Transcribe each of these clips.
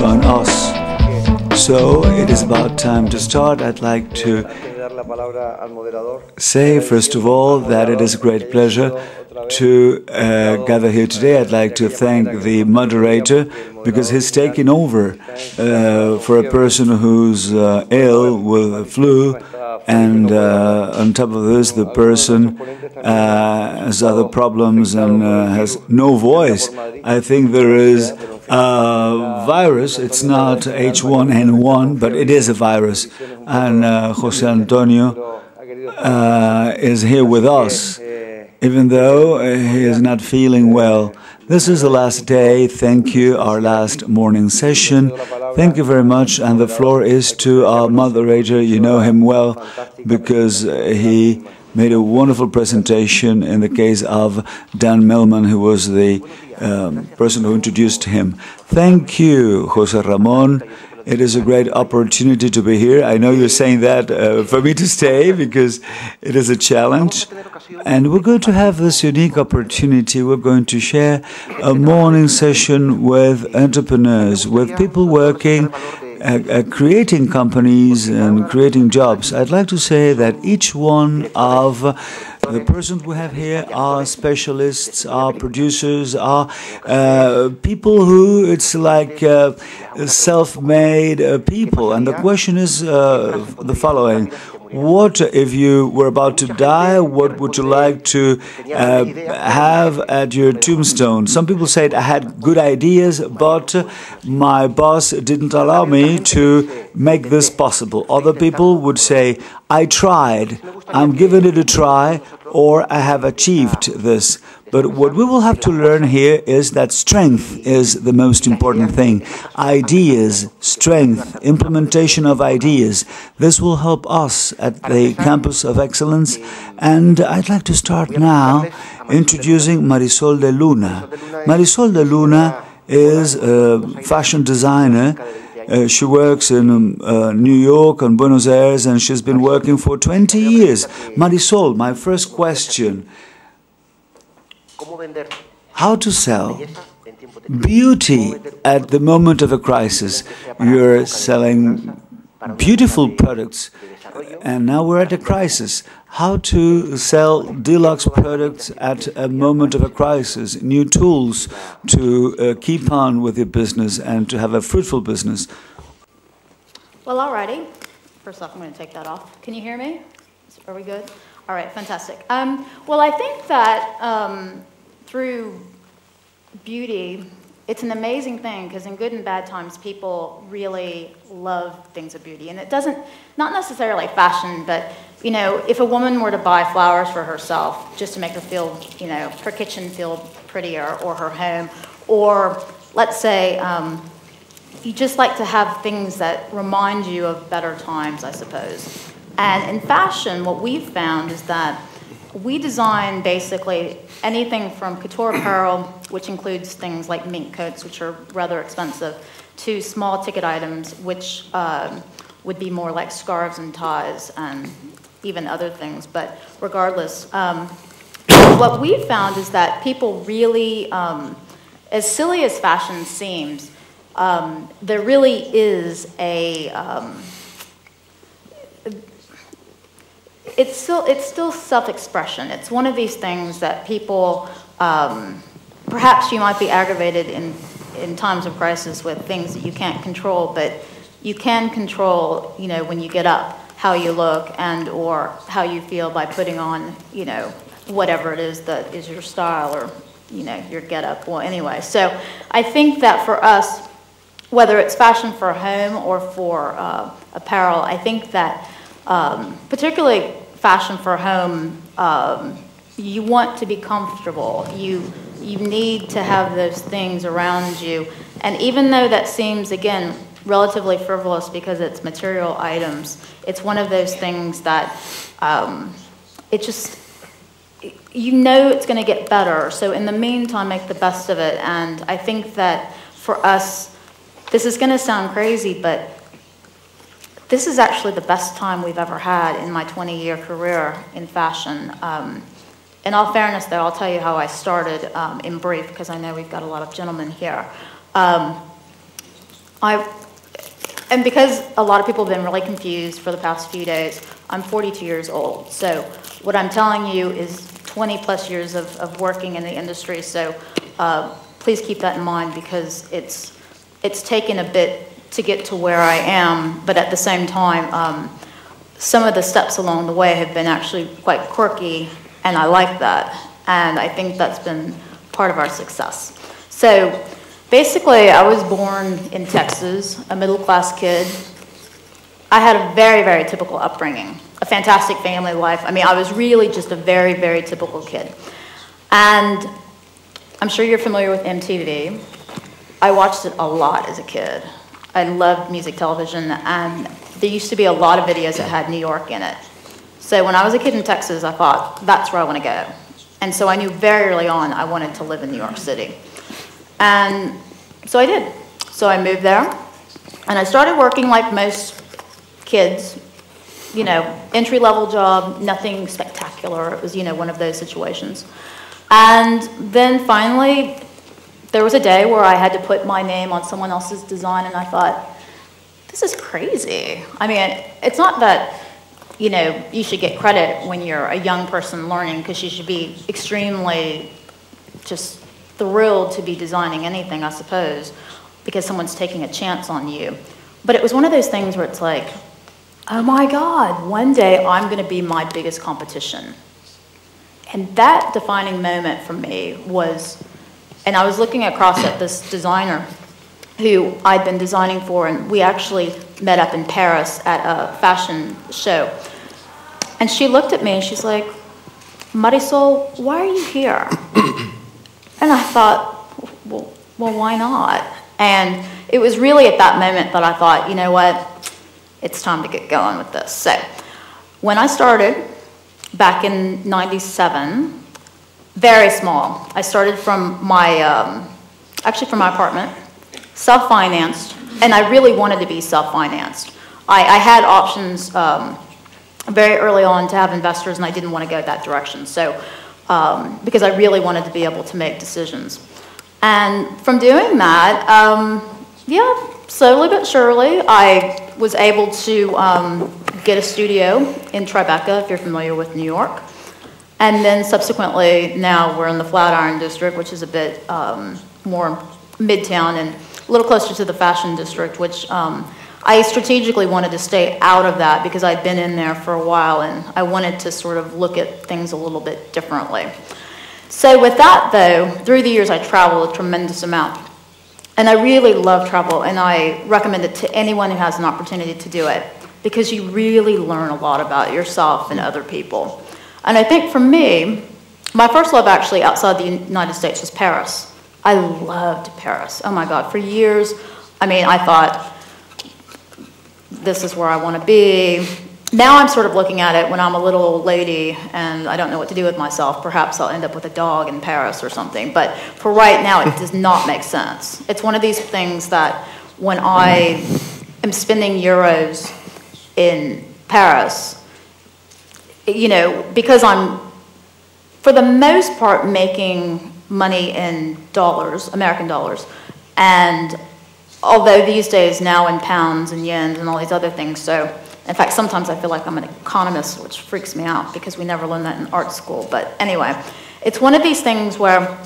join us. So it is about time to start. I'd like to say, first of all, that it is a great pleasure to gather here today. I'd like to thank the moderator because he's taking over for a person who's ill with a flu, and on top of this, the person has other problems and has no voice. I think there is a virus. It's not H1N1, but it is a virus. And José Antonio is here with us, even though he is not feeling well. This is the last day. Thank you, our last morning session. Thank you very much. And the floor is to our moderator. You know him well because he made a wonderful presentation in the case of Dan Millman, who was the person who introduced him. Thank you, José Ramón. It is a great opportunity to be here. I know you're saying that for me to stay because it is a challenge. And we're going to have this unique opportunity. We're going to share a morning session with entrepreneurs, with people working, creating companies and creating jobs. I'd like to say that each one of the persons we have here are specialists, are producers, are people who it's like self-made people. And the question is the following. What if you were about to die? What would you like to have at your tombstone? Some people said I had good ideas, but my boss didn't allow me to make this possible. Other people would say, I tried, I'm giving it a try, or I have achieved this. But what we will have to learn here is that strength is the most important thing. Ideas, strength, implementation of ideas. This will help us at the Campus of Excellence. And I'd like to start now introducing Marisol de Luna. Marisol de Luna is a fashion designer. She works in New York and Buenos Aires, and she's been working for 20 years. Marisol, my first question. How to sell beauty at the moment of a crisis. You're selling beautiful products, and now we're at a crisis. How to sell deluxe products at a moment of a crisis, new tools to keep on with your business and to have a fruitful business. Well, alrighty. First off, I'm going to take that off. Can you hear me? Are we good? All right, fantastic. Well, I think that through beauty, it's an amazing thing because in good and bad times, people really love things of beauty. And it doesn't, not necessarily fashion, but, you know, if a woman were to buy flowers for herself just to make her feel, you know, her kitchen feel prettier or her home, or let's say you just like to have things that remind you of better times, I suppose. And in fashion, what we've found is that we design basically anything from couture apparel, which includes things like mink coats, which are rather expensive, to small ticket items, which would be more like scarves and ties and even other things. But regardless, what we've found is that people really, as silly as fashion seems, there really is a it's still self-expression. It's one of these things that people, perhaps you might be aggravated in times of crisis with things that you can't control, but you can control, you know, when you get up, how you look and or how you feel by putting on, you know, whatever it is that is your style or, you know, your get-up. Well, anyway, so I think that for us, whether it's fashion for home or for apparel, I think that particularly fashion for home, you want to be comfortable. You need to have those things around you. And even though that seems, again, relatively frivolous because it's material items, it's one of those things that it just, you know it's going to get better. So in the meantime, make the best of it. And I think that for us, this is going to sound crazy, but this is actually the best time we've ever had in my 20-year career in fashion. In all fairness, though, I'll tell you how I started in brief, because I know we've got a lot of gentlemen here. And because a lot of people have been really confused for the past few days, I'm 42 years old. So what I'm telling you is 20 plus years of working in the industry. So please keep that in mind, because it's taken a bit to get to where I am, but at the same time, some of the steps along the way have been actually quite quirky, and I like that. And I think that's been part of our success. So basically, I was born in Texas, a middle-class kid. I had a very, very typical upbringing, a fantastic family life. I mean, I was really just a very, very typical kid. And I'm sure you're familiar with MTV. I watched it a lot as a kid. I loved music television, and there used to be a lot of videos that had New York in it. So when I was a kid in Texas, I thought, that's where I want to go. And so I knew very early on I wanted to live in New York City. And so I did. So I moved there, and I started working like most kids, you know, entry-level job, nothing spectacular. It was, you know, one of those situations. And then finally, there was a day where I had to put my name on someone else's design, and I thought, this is crazy. I mean, it's not that, you know, you should get credit when you're a young person learning, because you should be extremely just thrilled to be designing anything, I suppose, because someone's taking a chance on you. But it was one of those things where it's like, oh my God, one day I'm going to be my biggest competition. And that defining moment for me was, and I was looking across at this designer who I'd been designing for, and we actually met up in Paris at a fashion show. And she looked at me and she's like, Marisol, why are you here? And I thought, well, why not? And it was really at that moment that I thought, you know what, it's time to get going with this. So when I started back in '97, very small. I started from my, actually from my apartment, self-financed, and I really wanted to be self-financed. I had options very early on to have investors, and I didn't want to go that direction. So, because I really wanted to be able to make decisions. And from doing that, yeah, slowly but surely, I was able to get a studio in Tribeca, if you're familiar with New York. And then subsequently, now we're in the Flatiron District, which is a bit more midtown and a little closer to the Fashion District, which I strategically wanted to stay out of that because I'd been in there for a while and I wanted to sort of look at things a little bit differently. So with that, though, through the years I traveled a tremendous amount. And I really love travel, and I recommend it to anyone who has an opportunity to do it, because you really learn a lot about yourself and other people. And I think for me, my first love actually outside the United States was Paris. I loved Paris. Oh my God, for years, I mean, I thought, this is where I want to be. Now I'm sort of looking at it when I'm a little old lady and I don't know what to do with myself. Perhaps I'll end up with a dog in Paris or something. But for right now, it does not make sense. It's one of these things that when I am spending euros in Paris, you know, because I'm, for the most part, making money in dollars, American dollars, and although these days now in pounds and yens and all these other things, so in fact, sometimes I feel like I'm an economist, which freaks me out because we never learn that in art school. But anyway, it's one of these things where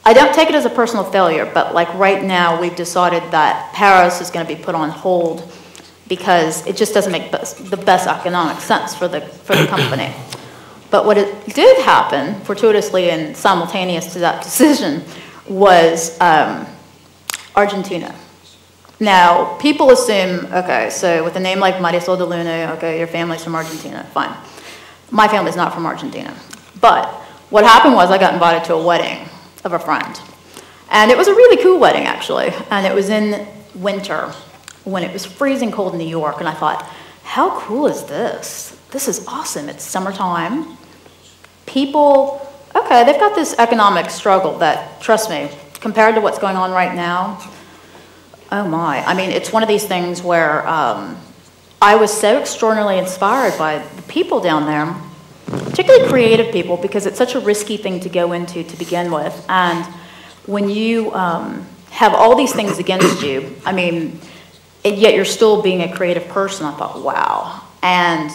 I don't take it as a personal failure, but like right now we've decided that Paris is going to be put on hold because it just doesn't make the best economic sense for the company. But what it did happen, fortuitously and simultaneous to that decision, was Argentina. Now, people assume, okay, so with a name like Marisol de Luna, okay, your family's from Argentina, fine. My family's not from Argentina. But what happened was I got invited to a wedding of a friend. And it was a really cool wedding, actually. And it was in winter when it was freezing cold in New York. And I thought, how cool is this? This is awesome. It's summertime. People, okay, they've got this economic struggle that, trust me, compared to what's going on right now, oh my. I mean, it's one of these things where I was so extraordinarily inspired by the people down there, particularly creative people, because it's such a risky thing to go into to begin with. And when you have all these things against you. I mean, and yet you're still being a creative person. I thought, wow. And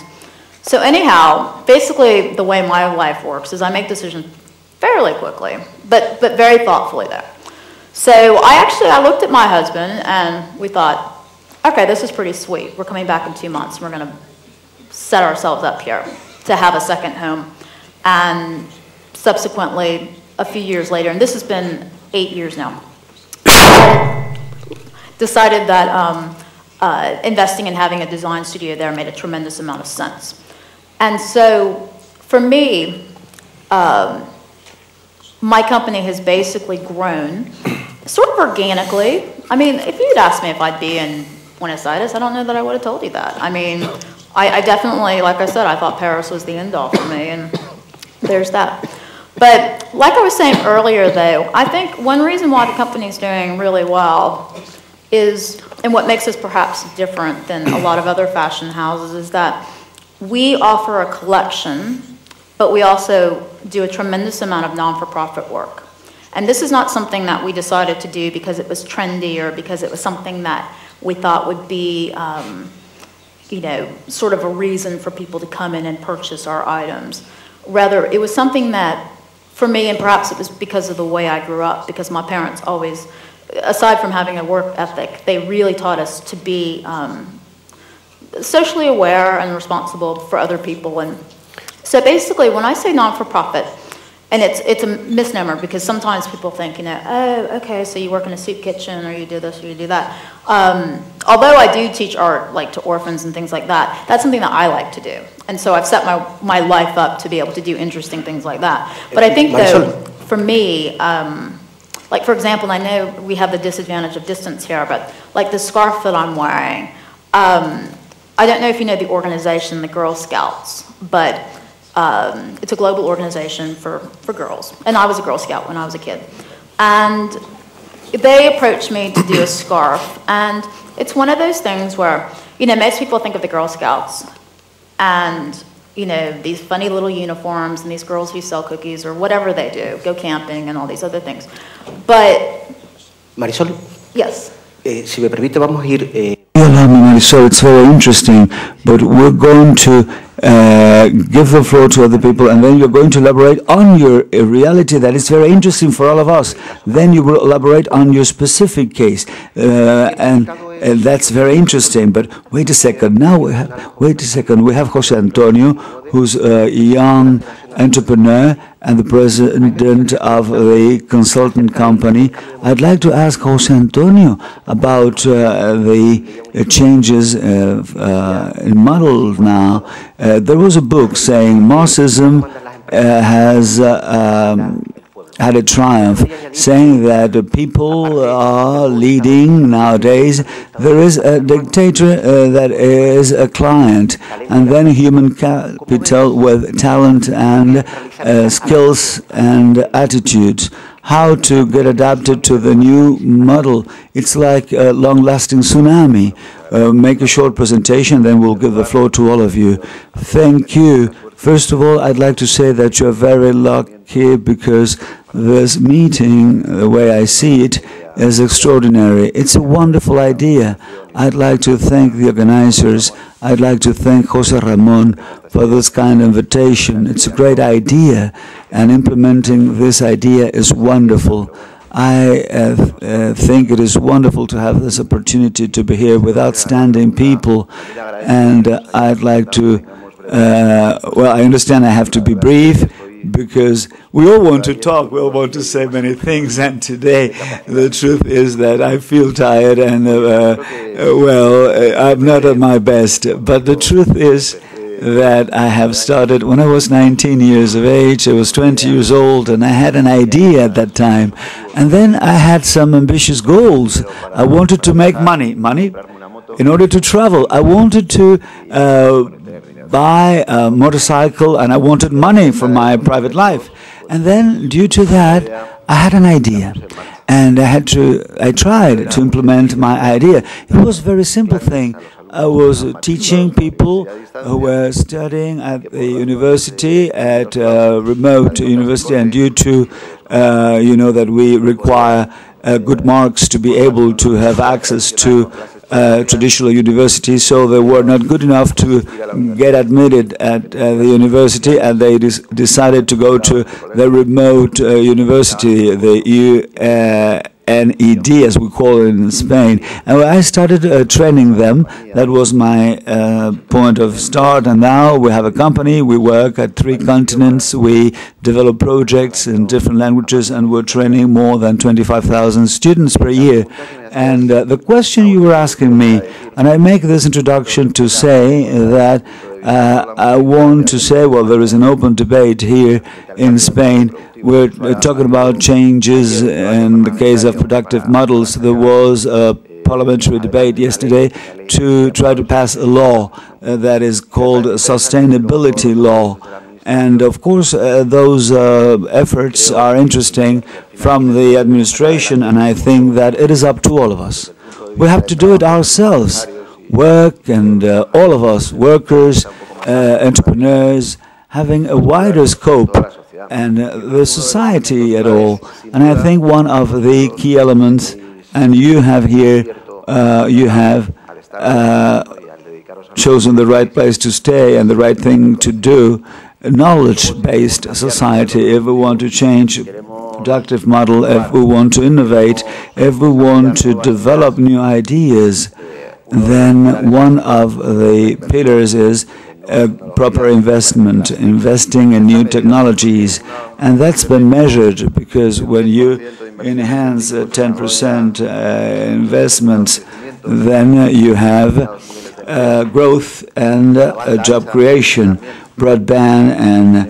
so anyhow, basically the way my life works is I make decisions fairly quickly, but very thoughtfully though. So I looked at my husband and we thought, okay, this is pretty sweet. We're coming back in 2 months and we're gonna set ourselves up here to have a second home. And subsequently, a few years later, and this has been 8 years now, decided that investing in having a design studio there made a tremendous amount of sense. And so, for me, my company has basically grown sort of organically. I mean, if you'd asked me if I'd be in Buenos Aires, I don't know that I would have told you that. I mean, I definitely, like I said, I thought Paris was the end all for me, and there's that. But like I was saying earlier, though, I think one reason why the company's doing really well is, and what makes us perhaps different than a lot of other fashion houses, is that we offer a collection, but we also do a tremendous amount of non-for-profit work. And this is not something that we decided to do because it was trendy or because it was something that we thought would be, you know, sort of a reason for people to come in and purchase our items. Rather, it was something that, for me, and perhaps it was because of the way I grew up, because my parents always, aside from having a work ethic, they really taught us to be socially aware and responsible for other people. And so basically, when I say non-for-profit, and it's a misnomer because sometimes people think, you know, oh, okay, so you work in a soup kitchen or you do this or you do that. Although I do teach art, like to orphans and things like that, that's something that I like to do. And so I've set my life up to be able to do interesting things like that. But I think, though, for me, like, for example, I know we have the disadvantage of distance here, but like the scarf that I'm wearing, I don't know if you know the organization, the Girl Scouts, but it's a global organization for girls. And I was a Girl Scout when I was a kid. And they approached me to do a scarf. And it's one of those things where, you know, most people think of the Girl Scouts and, you know, these funny little uniforms and these girls who sell cookies or whatever they do, go camping and all these other things. But... Marisol? Yes. Si me permite, vamos a ir... Allow me, Marisol, it's very interesting, but we're going to give the floor to other people, and then you're going to elaborate on your reality that is very interesting for all of us. Then you will elaborate on your specific case, and that's very interesting. But wait a second, now we have José Antonio, who's a young entrepreneur and the president of the consultant company. I'd like to ask José Antonio about the changes in model now. There was a book saying Marxism has had a triumph, saying that people are leading nowadays. There is a dictator that is a client, and then human capital with talent and skills and attitudes. How to get adapted to the new model. It's like a long-lasting tsunami. Make a short presentation, then we'll give the floor to all of you. Thank you. First of all, I'd like to say that you're very lucky because this meeting, the way I see it, is extraordinary. It's a wonderful idea. I'd like to thank the organizers. I'd like to thank José Ramón for this kind of invitation. It's a great idea, and implementing this idea is wonderful. I think it is wonderful to have this opportunity to be here with outstanding people, and I'd like to, well, I understand I have to be brief, because we all want to talk, we all want to say many things, and today the truth is that I feel tired and, well, I'm not at my best. But the truth is that I have started when I was 19 years of age. I was 20 years old, and I had an idea at that time. And then I had some ambitious goals. I wanted to make money in order to travel. I wanted to buy a motorcycle, and I wanted money for my private life. And then, due to that, I had an idea, and I tried to implement my idea. It was a very simple thing. I was teaching people who were studying at the university, at a remote university, and due to You know that we require good marks to be able to have access to traditional universities, so they were not good enough to get admitted at the university, and they decided to go to the remote university, the UNED, as we call it in Spain. And I started training them. That was my point of start, and now we have a company. We work at 3 continents. We develop projects in different languages, and we're training more than 25,000 students per year. And the question you were asking me, and I make this introduction to say that I want to say, well, there is an open debate here in Spain. We're talking about changes in the case of productive models. There was a parliamentary debate yesterday to try to pass a law that is called a sustainability law. And of course, those efforts are interesting from the administration, and I think that it is up to all of us. We have to do it ourselves. Work, and all of us, workers, entrepreneurs, having a wider scope, and the society at all. And I think one of the key elements, and you have here, you have chosen the right place to stay and the right thing to do, a knowledge-based society. If we want to change productive model, if we want to innovate, if we want to develop new ideas, then one of the pillars is proper investment, investing in new technologies. And that's been measured, because when you enhance 10% investments, then you have growth and job creation. Broadband and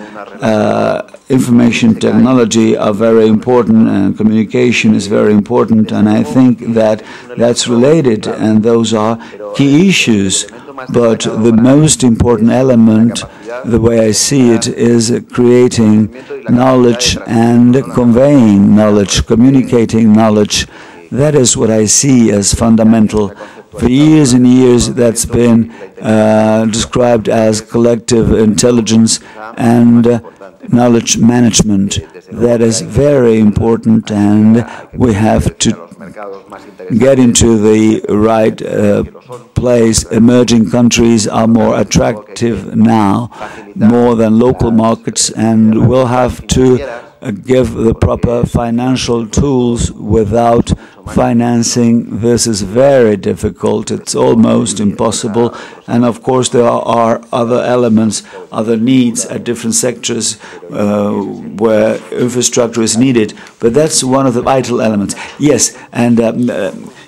information technology are very important, and communication is very important, and I think that that's related, and those are key issues. But the most important element, the way I see it, is creating knowledge and conveying knowledge, communicating knowledge. That is what I see as fundamental. For years and years, that's been described as collective intelligence and knowledge management. That is very important, and we have to get into the right place. Emerging countries are more attractive now, more than local markets, and we'll have to give the proper financial tools. Without financing, this is very difficult. It's almost impossible. And of course, there are other elements, other needs at different sectors where infrastructure is needed. But that's one of the vital elements. Yes, and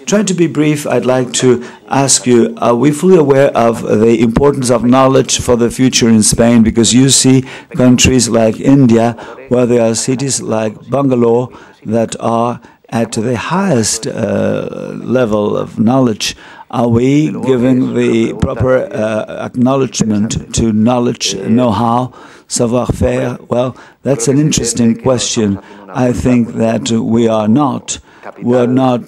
trying to be brief, I'd like to ask you, are we fully aware of the importance of knowledge for the future in Spain? Because you see countries like India, where there are cities like Bangalore that are at the highest level of knowledge. Are we giving the proper acknowledgement to knowledge, know-how, savoir-faire? Well, that's an interesting question. I think that we are not. We're not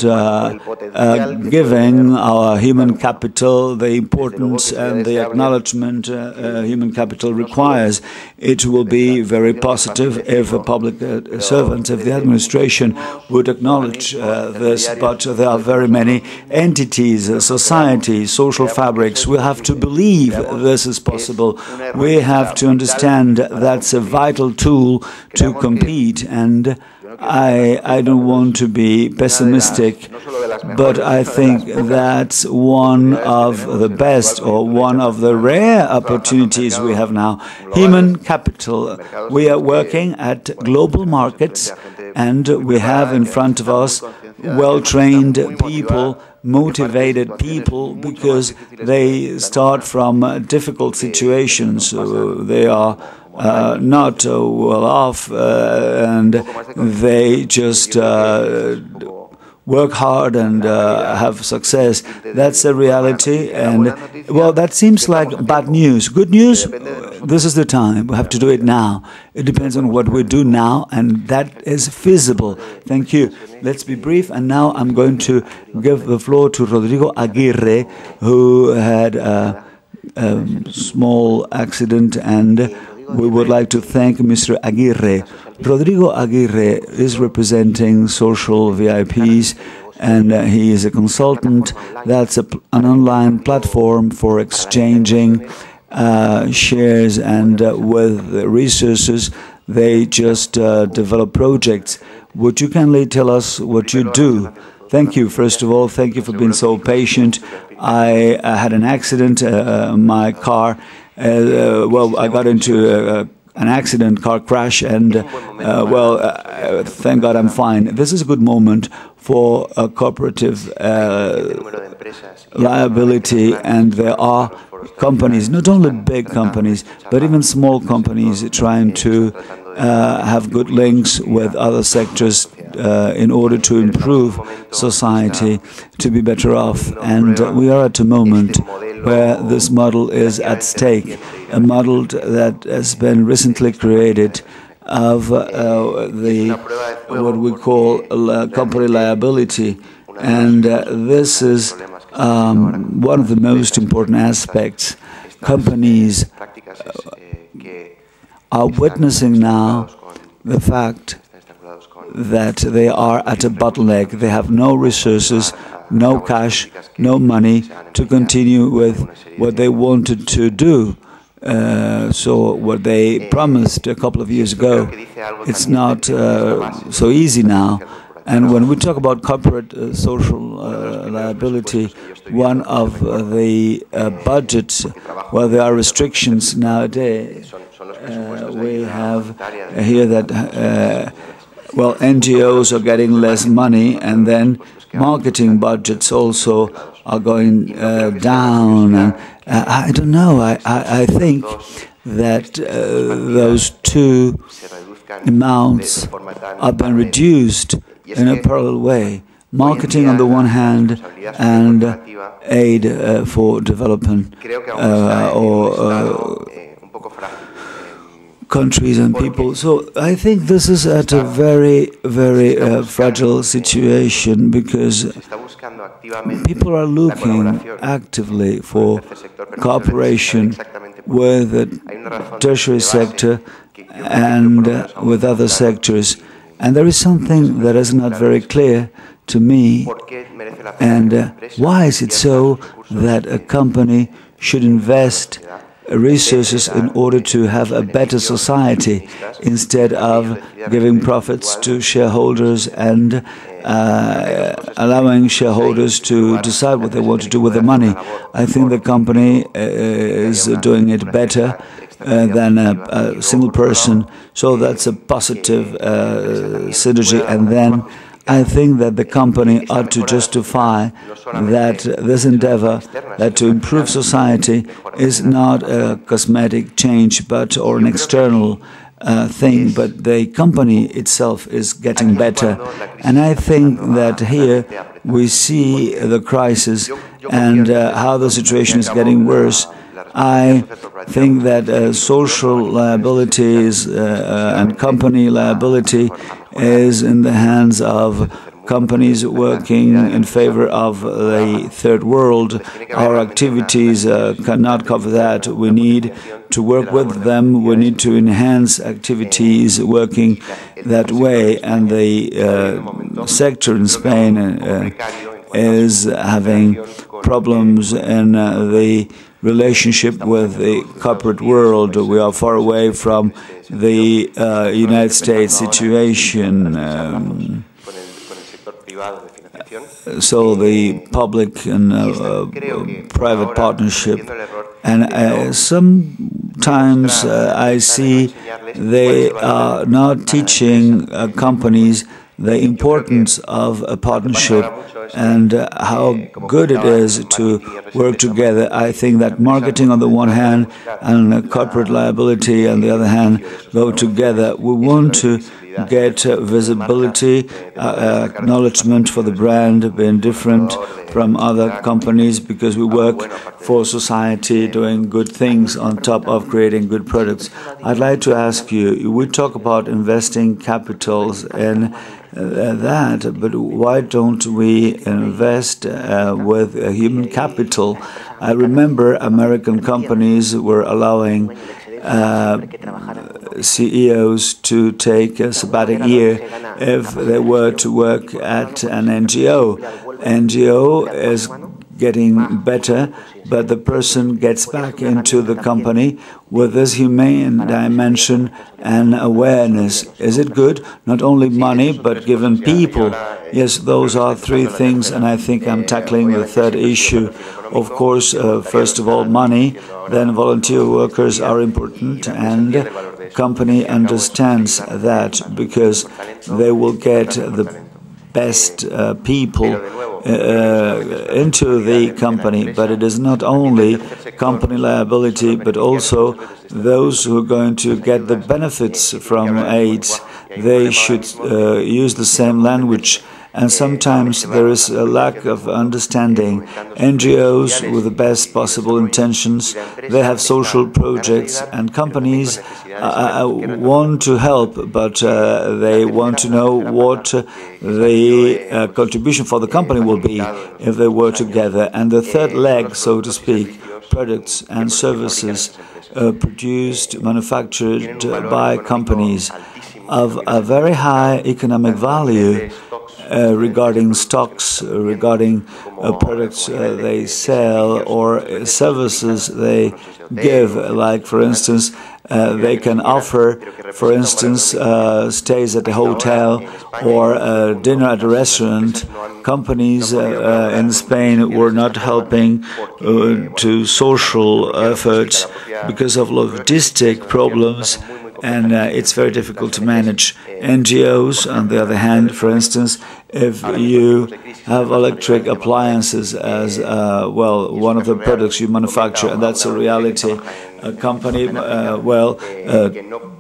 giving our human capital the importance and the acknowledgement human capital requires. It will be very positive if a public servant, if the administration would acknowledge this, but there are very many entities, societies, social fabrics. We have to believe this is possible. We have to understand that's a vital tool to compete, and I don't want to be pessimistic, but I think that's one of the best, or one of the rare opportunities we have now. Human capital. We are working at global markets, and we have in front of us well-trained people, motivated people, because they start from difficult situations. They are not well off, and they just work hard and have success. That's a reality, and well, that seems like bad news. Good news, this is the time. We have to do it now. It depends on what we do now, and that is feasible. Thank you. Let's be brief, and now I'm going to give the floor to Rodrigo Aguirre, who had a small accident and we would like to thank Mr. Aguirre. Rodrigo Aguirre is representing social VIPs, and he is a consultant. That's an online platform for exchanging shares, and with resources, they just develop projects. Would you kindly tell us what you do? Thank you. First of all, thank you for being so patient. I had an accident. My car, I got into an accident, car crash, and thank God I'm fine. This is a good moment for a cooperative liability, and there are companies, not only big companies, but even small companies trying to have good links with other sectors in order to improve society, to be better off. And we are at a moment where this model is at stake, a model that has been recently created of what we call company liability. And this is one of the most important aspects. Companies are witnessing now the fact that they are at a bottleneck. They have no resources, no cash, no money to continue with what they wanted to do. So what they promised a couple of years ago, it's not so easy now. And when we talk about corporate social liability, one of the budgets, well, there are restrictions nowadays. We have here that, NGOs are getting less money, and then marketing budgets also are going down. And I don't know, I think that those two amounts have been reduced in a parallel way. Marketing on the one hand, and aid for development or countries and people. So I think this is at a very, very fragile situation, because people are looking actively for cooperation with the tertiary sector and with other sectors. And there is something that is not very clear to me. And why is it so that a company should invest resources in order to have a better society, instead of giving profits to shareholders and allowing shareholders to decide what they want to do with the money? I think the company is doing it better than a single person, so that's a positive synergy. And then I think that the company ought to justify that this endeavor, that to improve society, is not a cosmetic change, or an external thing, but the company itself is getting better. And I think that here we see the crisis and how the situation is getting worse. I think that social liabilities and company liability is in the hands of companies working in favor of the third world. Our activities cannot cover that. We need to work with them. We need to enhance activities working that way. And the sector in Spain is having problems in the relationship with the corporate world. We are far away from the United States situation. So the public and private partnership. And sometimes I see they are not teaching companies the importance of a partnership and how good it is to work together. I think that marketing on the one hand and corporate liability on the other hand go together. We want to get visibility, acknowledgement for the brand, being different from other companies, because we work for society, doing good things on top of creating good products. I'd like to ask you, we talk about investing capitals in that, but why don't we invest with human capital? I remember American companies were allowing CEOs to take a sabbatic year if they were to work at an NGO. NGO is getting better, but the person gets back into the company with this humane dimension and awareness. Is it good? Not only money, but given people. Yes, those are three things, and I think I'm tackling the third issue. Of course, first of all, money, then volunteer workers are important, and company understands that because they will get the best people into the company, but it is not only company liability, but also those who are going to get the benefits from aids. They should use the same language, and sometimes there is a lack of understanding. NGOs, with the best possible intentions, they have social projects, and companies want to help, but they want to know what the contribution for the company will be if they work together. And the third leg, so to speak, products and services produced, manufactured by companies of a very high economic value regarding stocks, regarding products they sell or services they give. Like, for instance, they can offer, for instance, stays at a hotel or dinner at a restaurant. Companies in Spain were not helping to social efforts because of logistic problems, and it's very difficult to manage. NGOs, on the other hand, for instance, if you have electric appliances as one of the products you manufacture, and that's a reality. A company,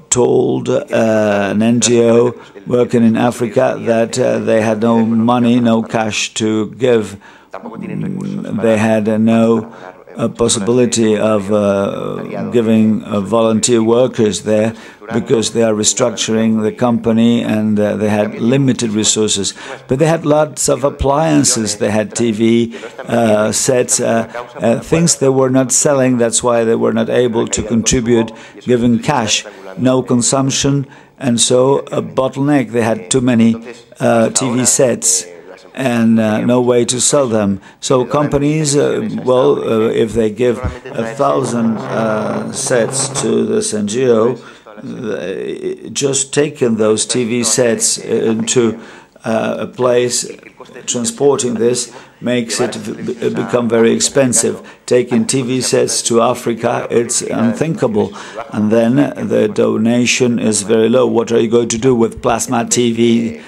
told an NGO working in Africa that they had no money, no cash to give. They had no possibility of giving volunteer workers there because they are restructuring the company, and they had limited resources. But they had lots of appliances. They had TV sets, things they were not selling. That's why they were not able to contribute, giving cash, no consumption, and so a bottleneck. They had too many TV sets and no way to sell them. So companies, if they give 1,000 sets to this NGO, just taking those TV sets into a place, transporting this, makes it become very expensive. Taking TV sets to Africa, it's unthinkable. And then the donation is very low. What are you going to do with plasma TV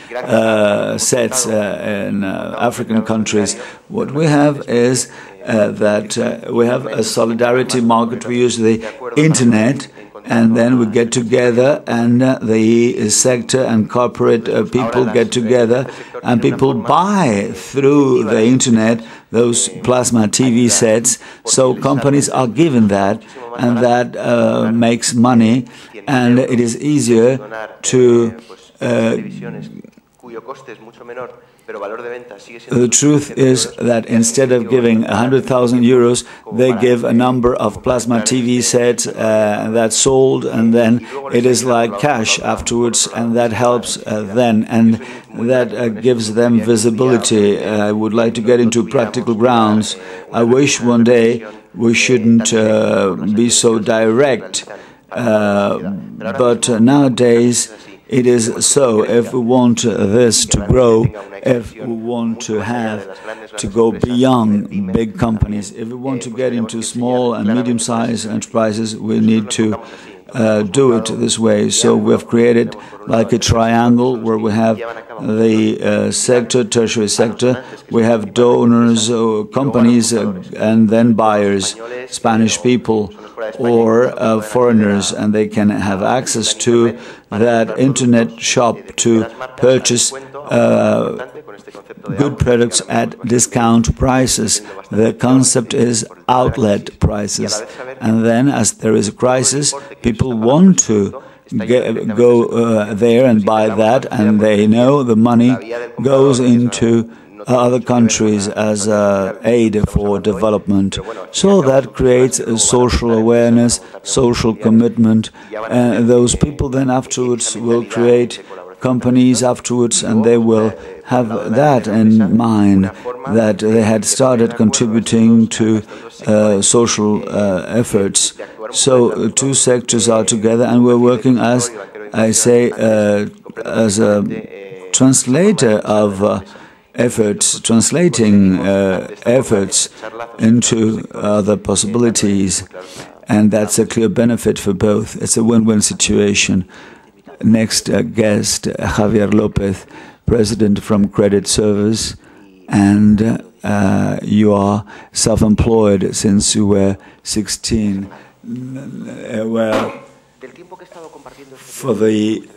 sets in African countries? What we have is that we have a solidarity market. We use the internet, and then we get together, and the sector and corporate people get together, and people buy through the internet those plasma TV sets. So companies are given that, and that makes money, and it is easier to the truth is that instead of giving 100,000 euros, they give a number of plasma TV sets that's sold, and then it is like cash afterwards, and that helps then, and that gives them visibility. I would like to get into practical grounds. I wish one day we shouldn't be so direct, but nowadays it is so. If we want this to grow, if we want to go beyond big companies, if we want to get into small and medium-sized enterprises, we need to do it this way. So we have created like a triangle where we have the sector, tertiary sector, we have donors, companies, and then buyers, Spanish people or foreigners, and they can have access to that internet shop to purchase good products at discount prices. The concept is outlet prices. And then, as there is a crisis, people want to go there and buy that, and they know the money goes into other countries as aid for development. So that creates a social awareness, social commitment, and those people then afterwards will create companies afterwards, and they will have that in mind, that they had started contributing to social efforts. So two sectors are together, and we're working, as I say, as a translator of efforts, translating efforts into other possibilities, and that's a clear benefit for both. It's a win-win situation. Next guest, Javier Lopez, President from Credit Service, and you are self-employed since you were 16. Well, for the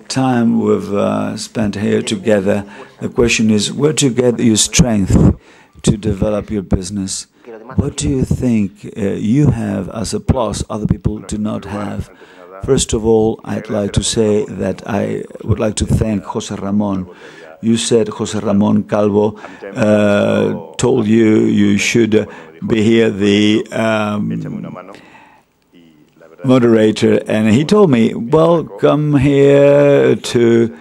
time we've spent here together, the question is, where do you get your strength to develop your business? What do you think you have as a plus other people do not have? First of all, I'd like to say that I would like to thank José Ramón. You said José Ramón Calvo told you you should be here, the moderator, and he told me, well, come here to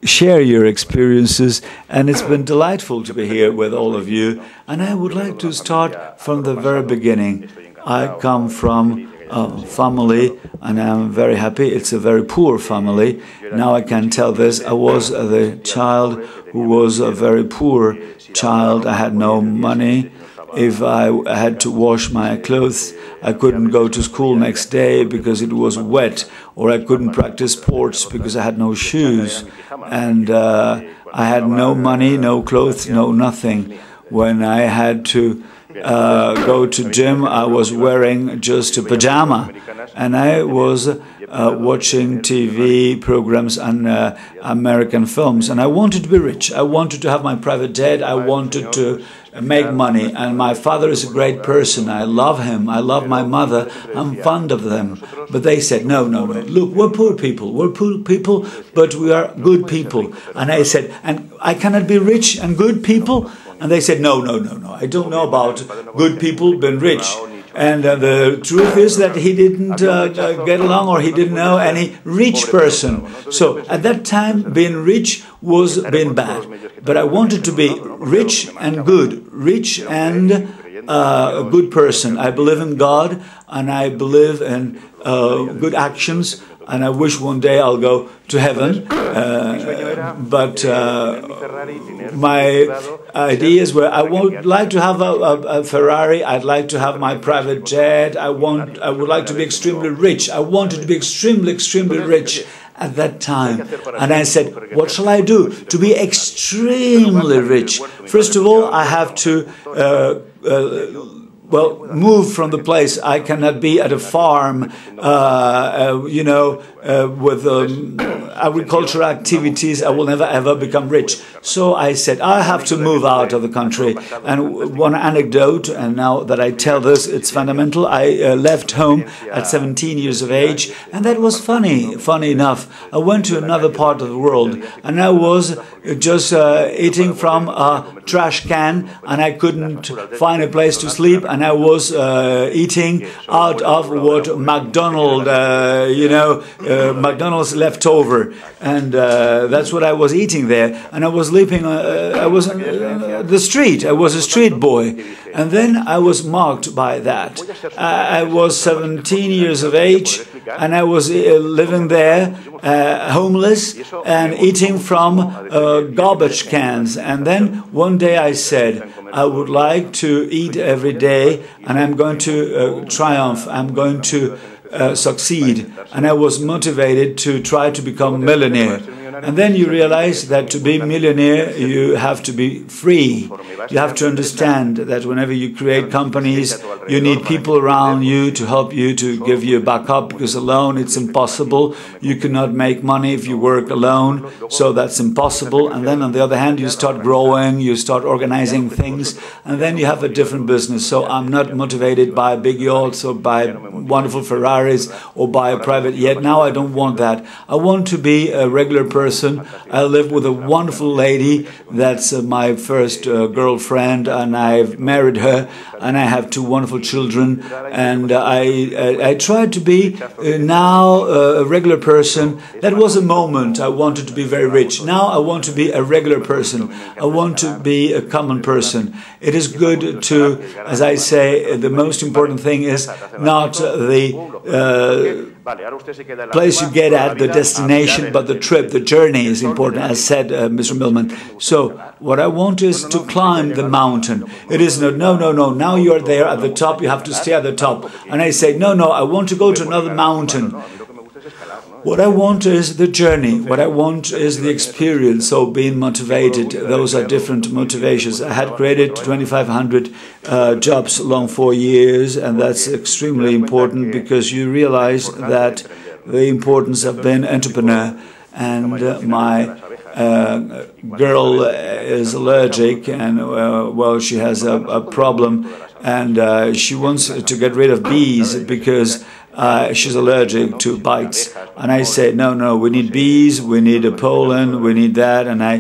share your experiences, and it's been delightful to be here with all of you. And I would like to start from the very beginning. I come from a family, and I'm very happy. It's a very poor family. Now I can tell this. I was the child who was a very poor child. I had no money. If I had to wash my clothes, I couldn't go to school next day because it was wet, or I couldn't practice sports because I had no shoes. And I had no money, no clothes, no nothing. When I had to go to gym, I was wearing just a pajama, and I was watching TV programs and American films, and I wanted to be rich. I wanted to have my private jet. I wanted to make money, and my father is a great person. I love him. I love my mother. I'm fond of them. But they said, no, no, no. Look, we're poor people. We're poor people, but we are good people. And I said, and I cannot be rich and good people? And they said, no, no, no, no. I don't know about good people being rich. And the truth is that he didn't get along, or he didn't know any rich person. So at that time, being rich was being bad. But I wanted to be rich and good, rich and a good person. I believe in God, and I believe in good actions. And I wish one day I'll go to heaven, but my ideas were, I would like to have a Ferrari, I'd like to have my private jet, I would like to be extremely rich. I wanted to be extremely, extremely rich at that time. And I said, what shall I do to be extremely rich? First of all, I have to well, move from the place. I cannot be at a farm, you know, with agricultural activities. I will never ever become rich. So I said, I have to move out of the country. And one anecdote, and now that I tell this, it's fundamental. I left home at 17 years of age, and that was funny enough. I went to another part of the world, and I was just eating from a trash can, and I couldn't find a place to sleep, and I was eating out of what McDonald's, you know, McDonald's left over, and that's what I was eating there. And I was sleeping. I was on the street. I was a street boy, and then I was marked by that. I was 17 years of age, and I was living there, homeless, and eating from garbage cans. And then one day I said, I would like to eat every day, and I'm going to triumph. I'm going to succeed. And I was motivated to try to become a millionaire. And then you realize that to be a millionaire, you have to be free. You have to understand that whenever you create companies, you need people around you to help you, to give you a backup, because alone it's impossible. You cannot make money if you work alone, so that's impossible. And then on the other hand, you start growing, you start organizing things, and then you have a different business. So I'm not motivated by big yachts or by wonderful Ferraris or by a private jet. Now I don't want that. I want to be a regular person person. I live with a wonderful lady. That's my first girlfriend, and I've married her, and I have two wonderful children. And I tried to be now a regular person. That was a moment I wanted to be very rich. Now I want to be a regular person. I want to be a common person. It is good to, as I say, the most important thing is not the place you get at, the destination, but the trip, the journey is important, as said Mr. Millman. So what I want is to climb the mountain. It is not, no, now you're there at the top, you have to stay at the top. And I say, no, I want to go to another mountain. What I want is the journey. What I want is the experience. So being motivated, those are different motivations. I had created 2,500 jobs along 4 years, and that's extremely important because you realize that the importance of being an entrepreneur. And my girl is allergic, and well, she has a problem, and she wants to get rid of bees because she's allergic to bites. And I say, no, we need bees, we need a pollen, we need that. And I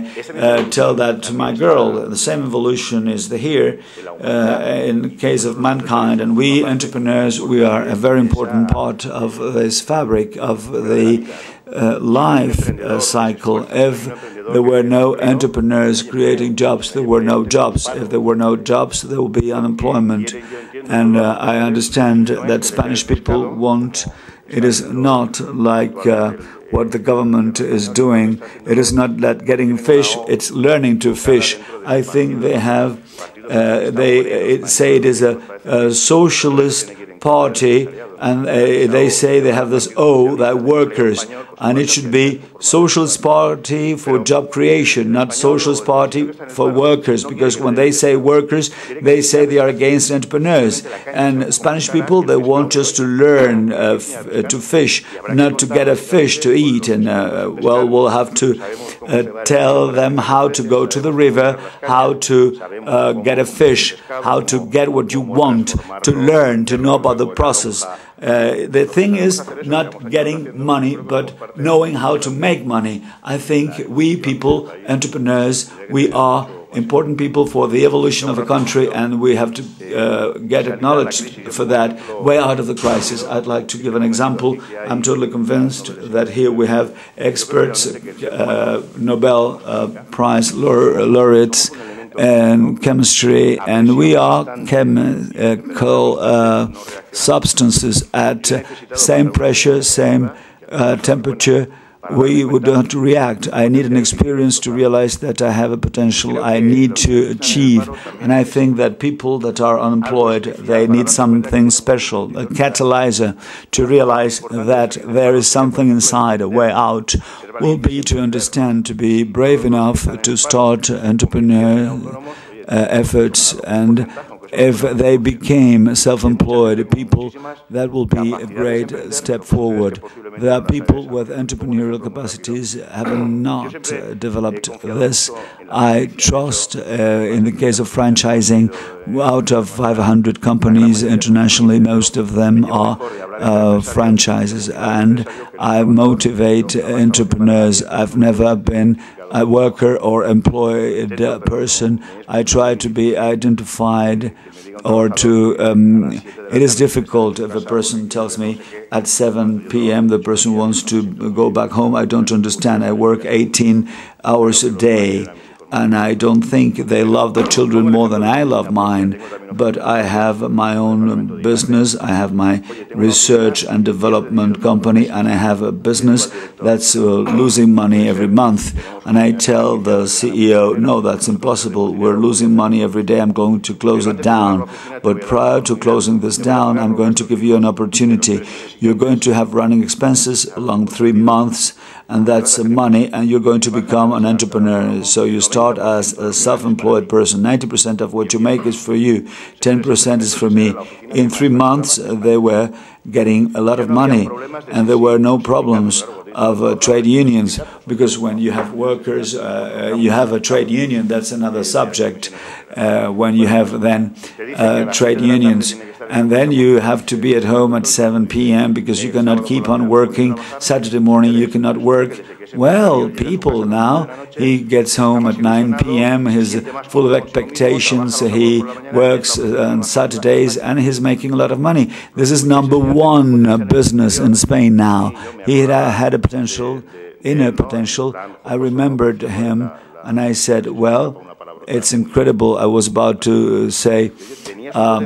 tell that to my girl. The same evolution is here in the case of mankind. And we entrepreneurs, we are a very important part of this fabric of the life cycle. If there were no entrepreneurs creating jobs, there were no jobs. If there were no jobs, there will be unemployment. And I understand that Spanish people want, it is not like what the government is doing. It is not that getting fish, it's learning to fish. I think they have, they say it is a socialist party, and they say they have this O, that workers, and it should be Socialist Party for job creation, not Socialist Party for workers, because when they say workers, they say they are against entrepreneurs. And Spanish people, they want just to learn to fish, not to get a fish to eat. And well, we'll have to tell them how to go to the river, how to get a fish, how to get what you want, to learn, to know about the process. The thing is not getting money, but knowing how to make money. I think we people, entrepreneurs, we are important people for the evolution of a country, and we have to get acknowledged for that way out of the crisis. I'd like to give an example. I'm totally convinced that here we have experts, Nobel Prize laureates, and chemistry, and we are chemical substances at same pressure, same temperature. We would not react. I need an experience to realize that I have a potential I need to achieve. And I think that people that are unemployed, they need something special, a catalyzer to realize that there is something inside, a way out, will be to understand, to be brave enough to start entrepreneur efforts. And if they became self-employed people, that will be a great step forward. There are people with entrepreneurial capacities have not developed this. I trust in the case of franchising, out of 500 companies internationally, most of them are franchises, and I motivate entrepreneurs. I've never been a worker or employed person. I try to be identified, or to it is difficult if a person tells me at 7 p.m. the person wants to go back home. I don't understand. I work 18 hours a day, and I don't think they love their children more than I love mine. But I have my own business, I have my research and development company, and I have a business that's losing money every month. And I tell the CEO, no, that's impossible. We're losing money every day. I'm going to close it down. But prior to closing this down, I'm going to give you an opportunity. You're going to have running expenses along 3 months, and that's money, and you're going to become an entrepreneur. So you start as a self-employed person. 90% of what you make is for you. 10% is for me. In 3 months, they were getting a lot of money, and there were no problems of trade unions, because when you have workers, you have a trade union. That's another subject. When you have then trade unions, and then you have to be at home at 7 p.m. because you cannot keep on working. Saturday morning you cannot work. Well, people now, he gets home at 9 p.m., he's full of expectations, he works on Saturdays, and he's making a lot of money. This is #1 business in Spain now. He had a potential, inner potential. I remembered him, and I said, well, it's incredible. I was about to say, I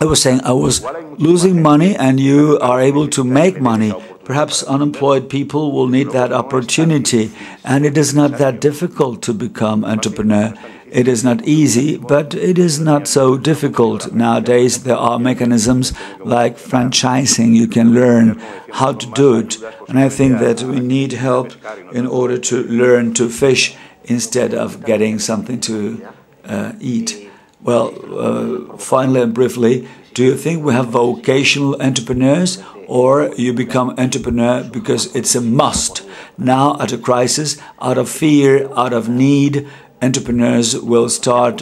was saying I was losing money and you are able to make money. Perhaps unemployed people will need that opportunity, and it is not that difficult to become entrepreneur. It is not easy, but it is not so difficult. Nowadays there are mechanisms like franchising. You can learn how to do it, and I think that we need help in order to learn to fish instead of getting something to eat. Well, finally and briefly, do you think we have vocational entrepreneurs, or you become entrepreneur because it's a must? Now, at a crisis, out of fear, out of need, entrepreneurs will start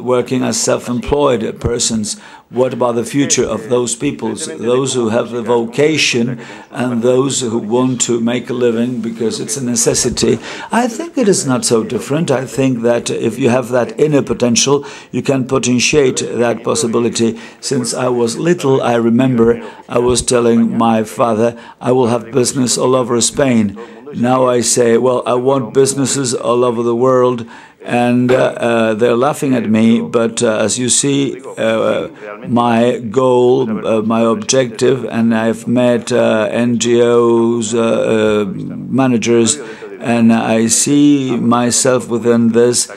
working as self-employed persons. What about the future of those people, those who have the vocation and those who want to make a living because it's a necessity? I think it is not so different. I think that if you have that inner potential, you can potentiate that possibility. Since I was little, I remember I was telling my father, I will have business all over Spain. Now I say, well, I want businesses all over the world, and they're laughing at me, but as you see, my goal, my objective, and I've met NGOs, managers, and I see myself within this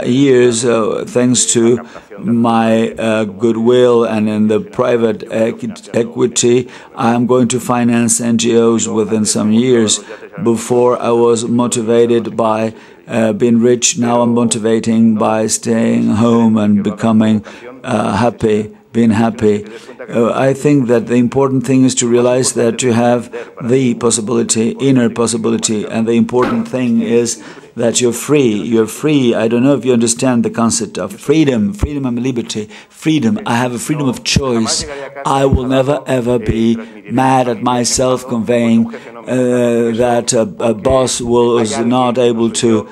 years, thanks to my goodwill and in the private equity, I'm going to finance NGOs within some years. Before I was motivated by being rich, now I'm motivating by staying home and becoming happy, being happy. I think that the important thing is to realize that you have the possibility, inner possibility, and the important thing is that you're free. You're free. I don't know if you understand the concept of freedom, freedom and liberty. Freedom. I have a freedom of choice. I will never ever be mad at myself conveying that a boss was not able to,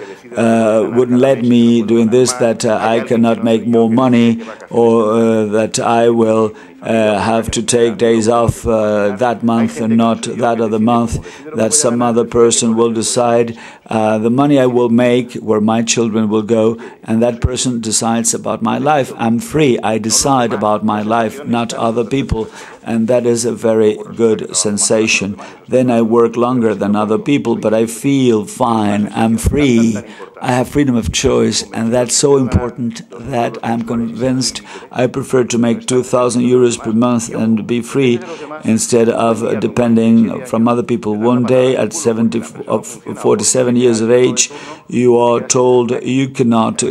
wouldn't let me doing this, that I cannot make more money, or that I will have to take days off that month and not that other month, that some other person will decide the money I will make, where my children will go, and that person decides about my life. I'm free. I decide about my life, not other people, and that is a very good sensation. Then I work longer than other people, but I feel fine. I'm free. I have freedom of choice, and that's so important that I'm convinced I prefer to make 2,000 euros per month and be free instead of depending from other people. One day at 47 years of age, you are told you cannot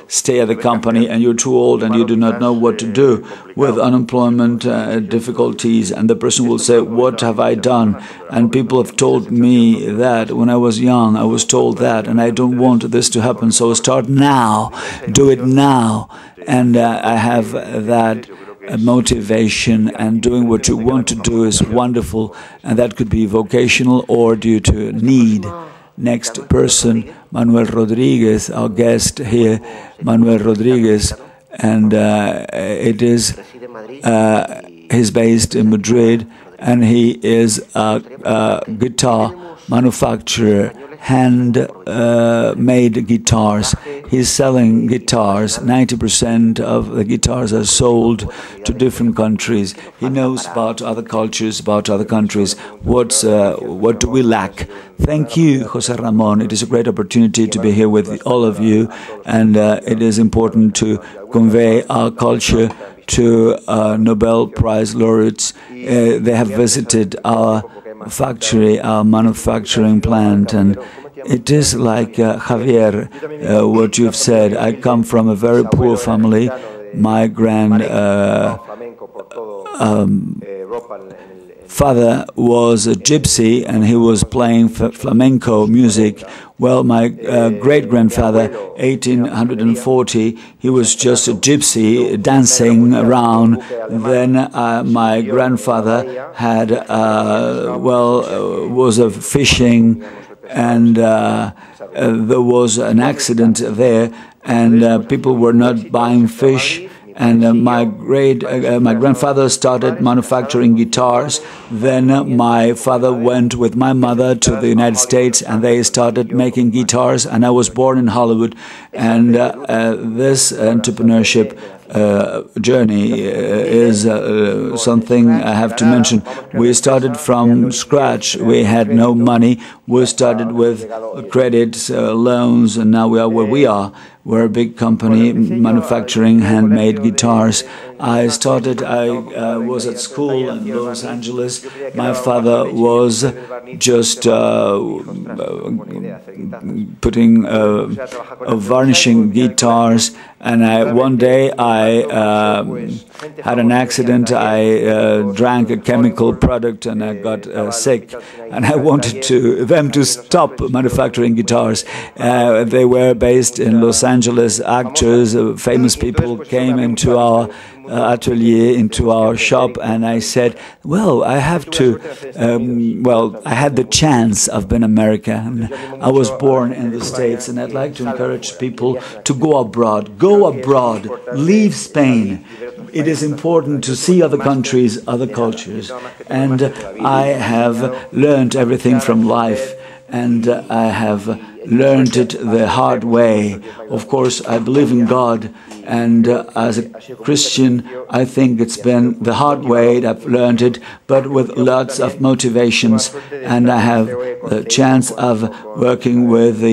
stay at the company and you're too old and you do not know what to do with unemployment difficulties, and the person will say, what have I done? And people have told me that when I was young, I was told that, and I don't want this to happen, so start now, do it now. And I have that motivation, and doing what you want to do is wonderful, and that could be vocational or due to need. Next person, Manuel Rodriguez, our guest here, Manuel Rodriguez, and he's based in Madrid, and he is a guitar manufacturer, hand-made guitars. He's selling guitars. 90% of the guitars are sold to different countries. He knows about other cultures, about other countries. What do we lack? Thank you, José Ramón. It is a great opportunity to be here with all of you, and it is important to convey our culture to Nobel Prize laureates. They have visited our factory, our manufacturing plant, and it is like Javier, what you've said. I come from a very poor family. father was a gypsy and he was playing flamenco music. Well, my great-grandfather, 1840, he was just a gypsy dancing around. Then my grandfather had, was a fishing, and there was an accident there, and people were not buying fish. And my grandfather started manufacturing guitars. Then my father went with my mother to the United States, and they started making guitars. And I was born in Hollywood. And this entrepreneurship journey is something I have to mention. We started from scratch. We had no money. We started with credits, loans, and now we are where we are. We're a big company manufacturing handmade guitars. I was at school in Los Angeles. My father was just varnishing guitars, and one day I had an accident. I drank a chemical product and I got sick, and I wanted them to stop manufacturing guitars. They were based in Los Angeles. Actors, famous people came into our atelier, into our shop, and I said, well, I have to, I had the chance of being American. I was born in the States, and I'd like to encourage people to go abroad, leave Spain. It is important to see other countries, other cultures, and I have learned everything from life, and I have learned it the hard way. Of course, I believe in God, and as a Christian, I think it's been the hard way that I've learned it, but with lots of motivations. And I have the chance of working with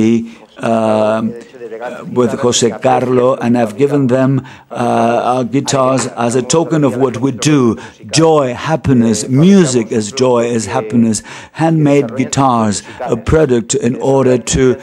Jose Carlo, and I've given them our guitars as a token of what we do. Joy, happiness, music is joy, is happiness. Handmade guitars, a product in order to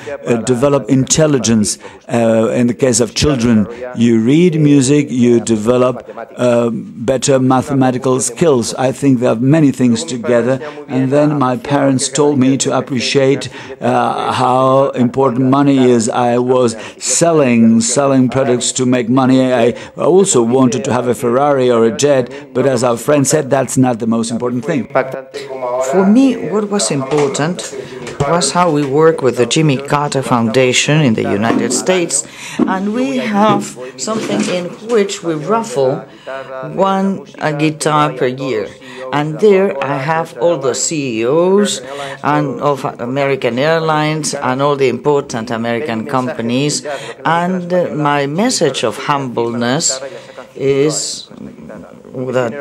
develop intelligence. In the case of children, you read music, you develop better mathematical skills. I think there are many things together. And then my parents told me to appreciate how important money is. I was selling products to make money. I also wanted to have a Ferrari or a jet, but as our friend said, that's not the most important thing. For me, what was important was how we work with the Jimmy Carter Foundation in the United States, and we have something in which we raffle one guitar per year. And there I have all the CEOs and of American Airlines and all the important American companies. And my message of humbleness is that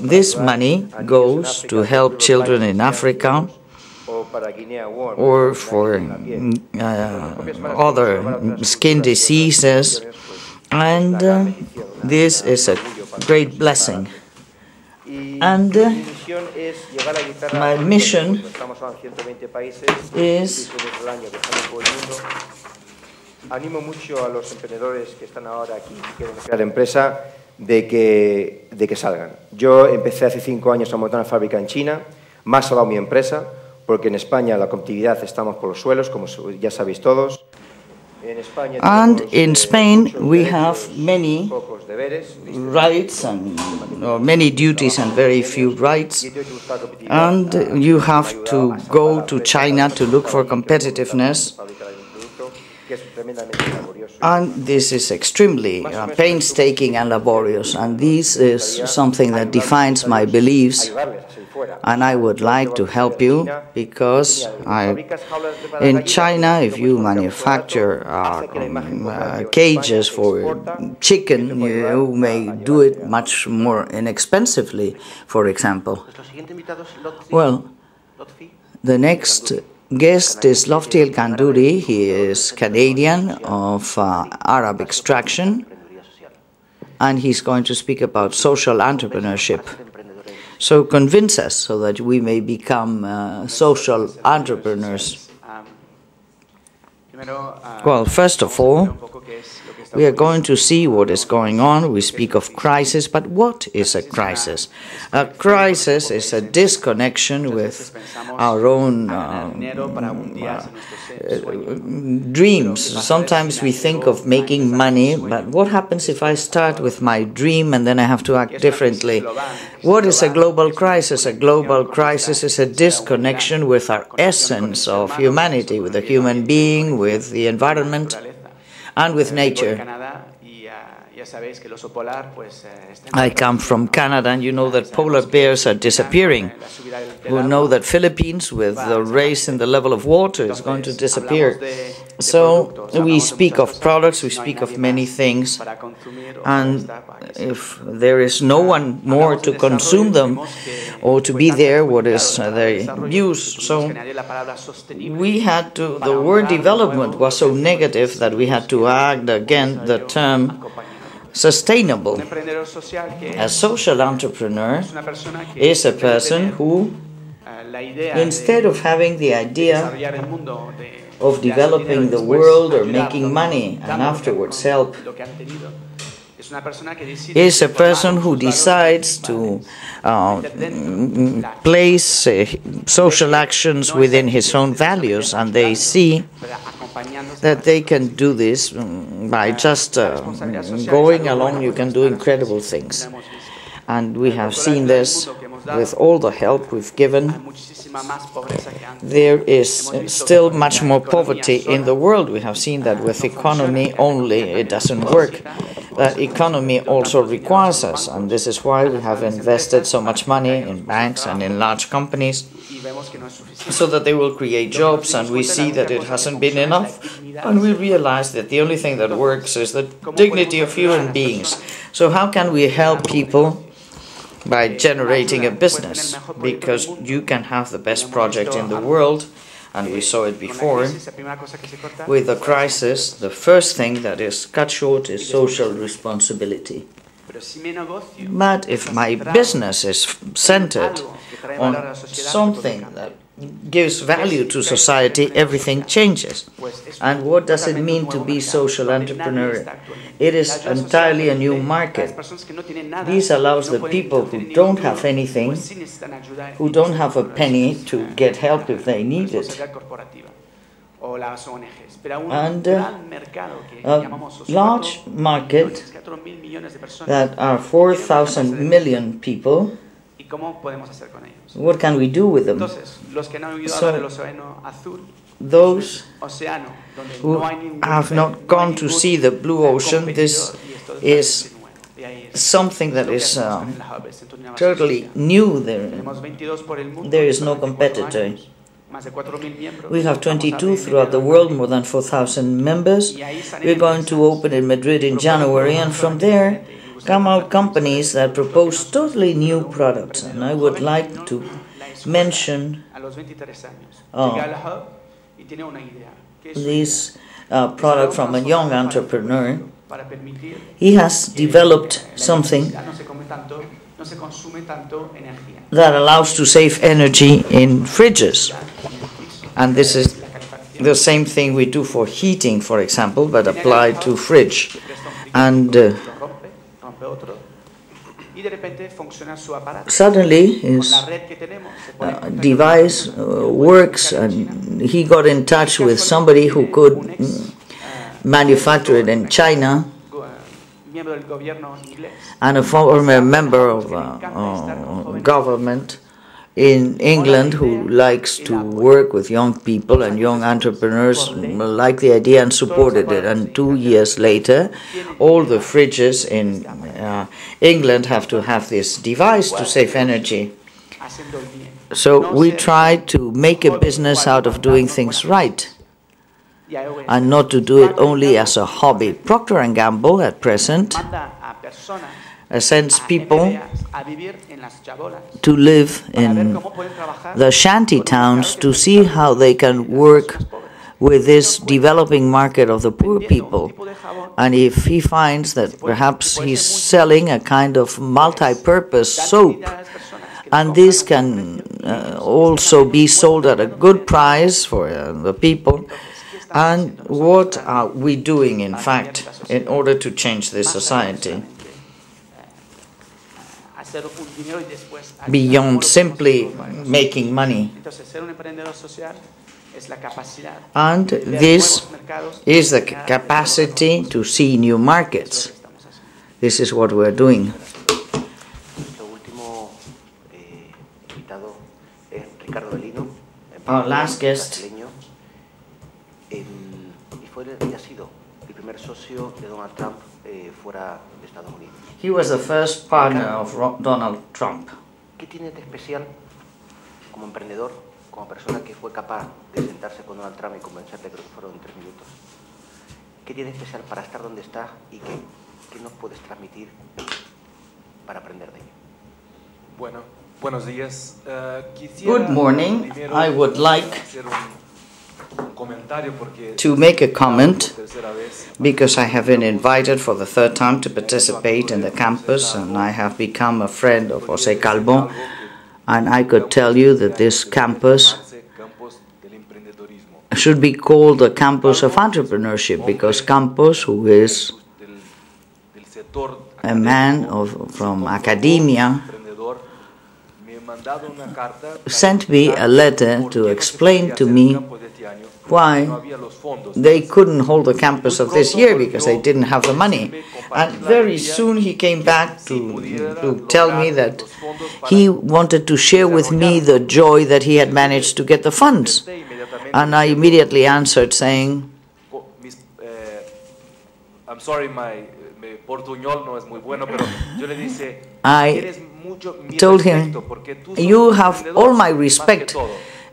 this money goes to help children in Africa or for other skin diseases. And this is a great blessing. And my mission is animo mucho a los emprendedores que están ahora aquí, que quieren crear empresa, de que salgan. Yo empecé hace 5 años a montar una fábrica en China, más ha dado mi empresa, porque en España la competitividad estamos por los suelos, como ya sabéis todos. And in Spain, we have many rights or many duties and very few rights. And you have to go to China to look for competitiveness. And this is extremely painstaking and laborious. And this is something that defines my beliefs. And I would like to help you because in China, if you manufacture cages for chicken, you may do it much more inexpensively, for example. Well, the next guest is Lotfi Ghandauri. He is Canadian of Arab extraction, and he's going to speak about social entrepreneurship. So convince us so that we may become social entrepreneurs. Well, first of all, we are going to see what is going on. We speak of crisis, but what is a crisis? A crisis is a disconnection with our own dreams. Sometimes we think of making money, but what happens if I start with my dream and then I have to act differently? What is a global crisis? A global crisis is a disconnection with our essence of humanity, with the human being, with the environment, and with nature. I come from Canada, and you know that polar bears are disappearing. We know that Philippines, with the raise in the level of water, is going to disappear. So we speak of products, we speak of many things, and if there is no one more to consume them or to be there, what is their use? So we had to, the word development was so negative that we had to add again the term sustainable. A social entrepreneur is a person who, instead of having the idea of developing the world or making money and afterwards help, is a person who decides to place social actions within his own values, and they see that they can do this by just going along. You can do incredible things. And we have seen this with all the help we've given. There is still much more poverty in the world. We have seen that with economy only, it doesn't work. That economy also requires us, and this is why we have invested so much money in banks and in large companies, so that they will create jobs, and we see that it hasn't been enough, and we realize that the only thing that works is the dignity of human beings. So how can we help people? By generating a business, because you can have the best project in the world, and we saw it before. With the crisis, the first thing that is cut short is social responsibility. But if my business is centered on something that gives value to society, everything changes. And what does it mean to be social entrepreneur? It is entirely a new market. This allows the people who don't have anything, who don't have a penny, to get help if they need it. And a large market that are 4,000 million people. What can we do with them? So, those who have not gone to see the blue ocean, this is something that is totally new. There is no competitor. We have 22 throughout the world, more than 4,000 members. We're going to open in Madrid in January, and from there come out companies that propose totally new products. And I would like to mention this product from a young entrepreneur. He has developed something that allows to save energy in fridges. And this is the same thing we do for heating, for example, but applied to fridge. And suddenly his device works, and he got in touch with somebody who could manufacture it in China, and a former member of government in England who likes to work with young people and young entrepreneurs, liked the idea and supported it. And 2 years later, all the fridges in England have to have this device to save energy. So we try to make a business out of doing things right, and not to do it only as a hobby. Procter & Gamble at present sends people to live in the shanty towns to see how they can work with this developing market of the poor people. And if he finds that perhaps he's selling a kind of multi-purpose soap, and this can also be sold at a good price for the people, And what are we doing, in fact, in order to change this society? Beyond simply making money. And this is the capacity to see new markets. This is what we're doing. Our last guest he was the first partner of Donald Trump. ¿Qué tiene de especial como emprendedor, como persona que fue capaz de sentarse con Donald Trump y convencerle, creo que fueron 3 minutos? ¿Qué tiene especial para estar donde está y qué nos puedes transmitir para aprender de ello? Bueno, buenos días. Good morning. I would like to make a comment because I have been invited for the 3rd time to participate in the campus, and I have become a friend of José Calvo, and I could tell you that this campus should be called the campus of entrepreneurship, because Campos, who is a man from academia, sent me a letter to explain to me why they couldn't hold the campus of this year, because they didn't have the money. And very soon he came back to tell me that he wanted to share with me the joy that he had managed to get the funds. And I immediately answered saying, I'm sorry, my portuñol no es muy bueno, pero yo le dice, I told him, you have all my respect,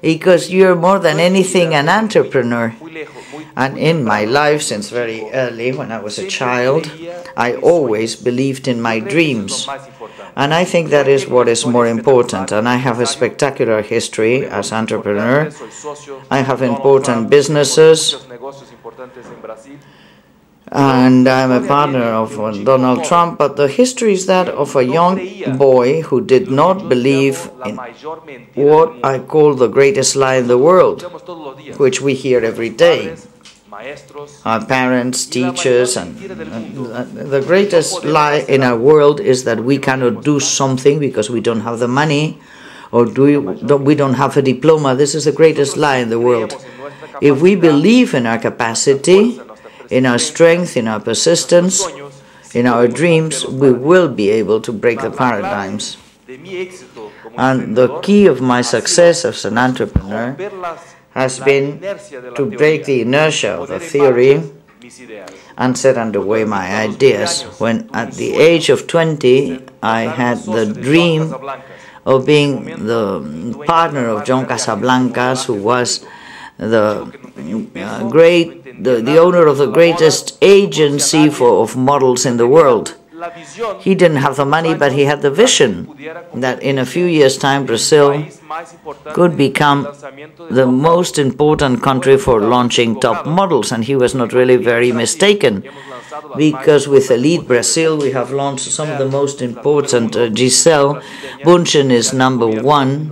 because you're more than anything an entrepreneur. And in my life, since very early, when I was a child, I always believed in my dreams. And I think that is what is more important. And I have a spectacular history as entrepreneur. I have important businesses. And I'm a partner of Donald Trump, but the history is that of a young boy who did not believe in what I call the greatest lie in the world, which we hear every day. Our parents, teachers, and the greatest lie in our world is that we cannot do something because we don't have the money, or we don't have a diploma. This is the greatest lie in the world. If we believe in our capacity, in our strength, in our persistence, in our dreams, we will be able to break the paradigms. And the key of my success as an entrepreneur has been to break the inertia of the theory and set underway my ideas. When at the age of 20, I had the dream of being the partner of John Casablancas, who was the owner of the greatest agency of models in the world. He didn't have the money, but he had the vision that in a few years' time Brazil could become the most important country for launching top models, and he was not really very mistaken, because with Elite Brazil we have launched some of the most important. Giselle Bunchen is #1,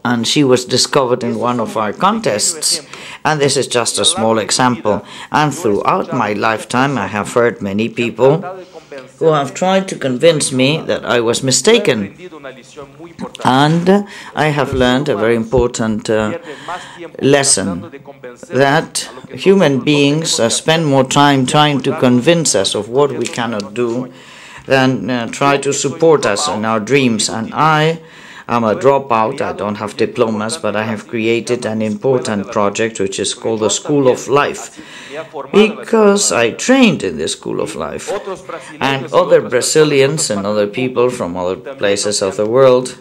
and she was discovered in one of our contests. And this is just a small example. And throughout my lifetime, I have heard many people who have tried to convince me that I was mistaken. And I have learned a very important lesson, that human beings spend more time trying to convince us of what we cannot do than try to support us in our dreams. And I'm a dropout. I don't have diplomas, but I have created an important project which is called the School of Life, because I trained in the School of Life. And other Brazilians and other people from other places of the world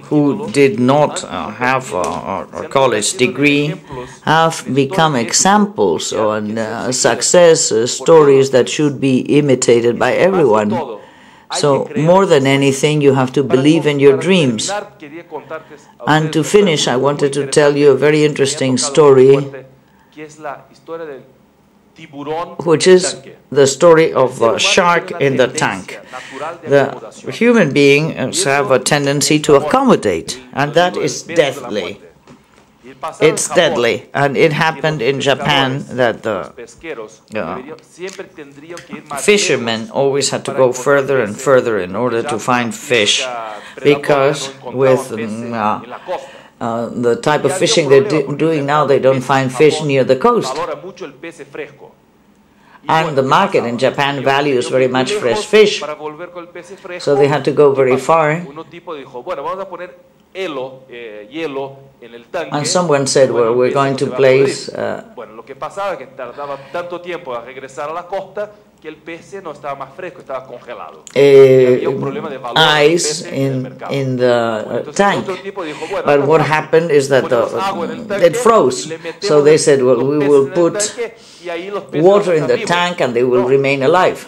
who did not have a college degree have become examples on success stories that should be imitated by everyone. So, more than anything, you have to believe in your dreams. And to finish, I wanted to tell you a very interesting story, which is the story of a shark in the tank. The human beings have a tendency to accommodate, and that is deadly. it's deadly. And it happened in Japan that the fishermen always had to go further and further in order to find fish, because with the type of fishing they're doing now, they don't find fish near the coast. And the market in Japan values very much fresh fish, so they had to go very far. And someone said, well, we're going to place ice in the tank. But what happened is that it froze. So they said, well, we will put water in the tank and they will remain alive.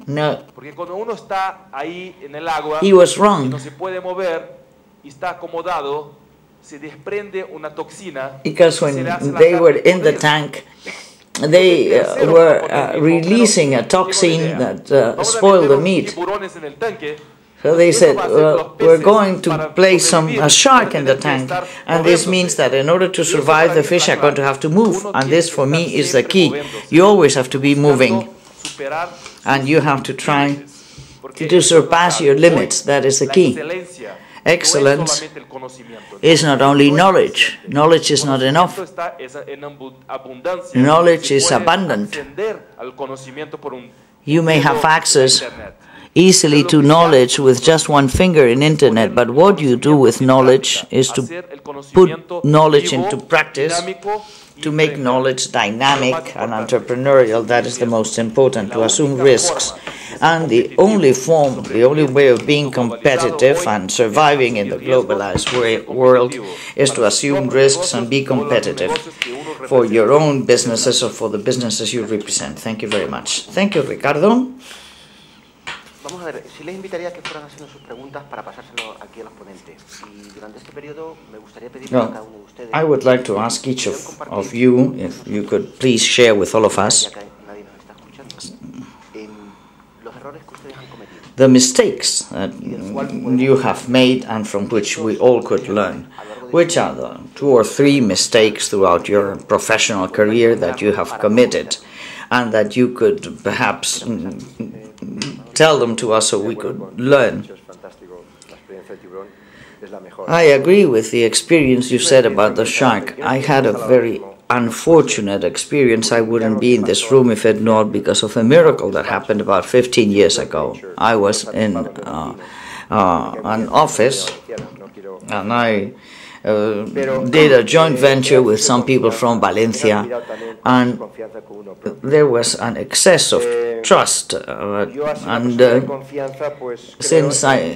No, he was wrong. Because when they were in the tank, they were releasing a toxin that spoiled the meat. So they said, well, we're going to place a shark in the tank, and this means that in order to survive, the fish are going to have to move, and this for me is the key. You always have to be moving, and you have to try to surpass your limits. That is the key. Excellence is not only knowledge. Knowledge is not enough. Knowledge is abundant. You may have access easily to knowledge with just one finger in internet, but what you do with knowledge is to put knowledge into practice, to make knowledge dynamic and entrepreneurial. That is the most important, to assume risks. And the only way of being competitive and surviving in the globalized world is to assume risks and be competitive for your own businesses or for the businesses you represent. Thank you very much. Thank you, Ricardo. Vamos a ver, si les invitaría a que fueran haciendo sus preguntas para pasárselo aquí a los ponentes. Y durante este periodo me gustaría pedirle a cada uno de ustedes. I would like to ask each of you if you could please share with all of us the mistakes that you have made and from which we all could learn. Which are the 2 or 3 mistakes throughout your professional career that you have committed and that you could perhaps tell them to us so we could learn? I agree with the experience you said about the shark. I had a very unfortunate experience. I wouldn't be in this room if it not because of a miracle that happened about 15 years ago. I was in an office and I did a joint venture with some people from Valencia, and there was an excess of trust, and since I'm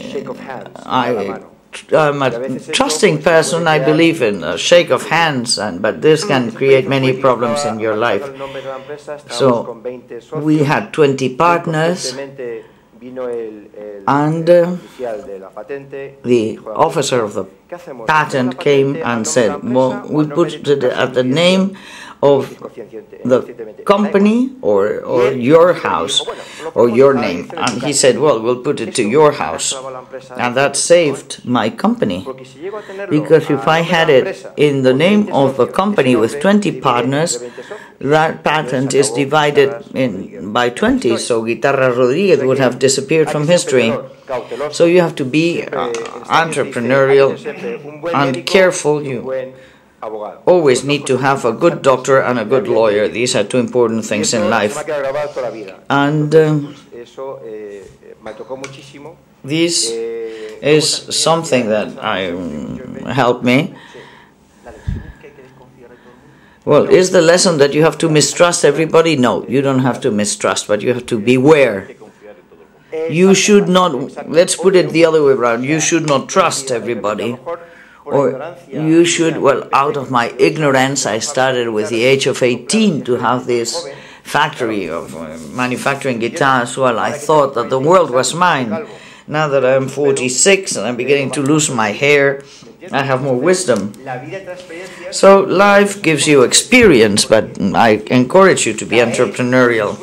a trusting person, I believe in a shake of hands, but this can create many problems in your life. So we had 20 partners, and the officer of the patent came and said, well, we put it at the name of the company or your house or your name. And he said, well, we'll put it to your house. And that saved my company. Because if I had it in the name of the company with 20 partners, that patent is divided by 20. So Guitarra Rodriguez would have disappeared from history. So you have to be entrepreneurial and careful. You always need to have a good doctor and a good lawyer. These are 2 important things in life. And this is something that helped me. Well, is the lesson that you have to mistrust everybody? No, you don't have to mistrust, but you have to beware. You should not, let's put it the other way around, you should not trust everybody. Or you should, well, out of my ignorance, I started with the age of 18 to have this factory of manufacturing guitars. Well, I thought that the world was mine. Now that I'm 46 and I'm beginning to lose my hair, I have more wisdom. So life gives you experience, but I encourage you to be entrepreneurial,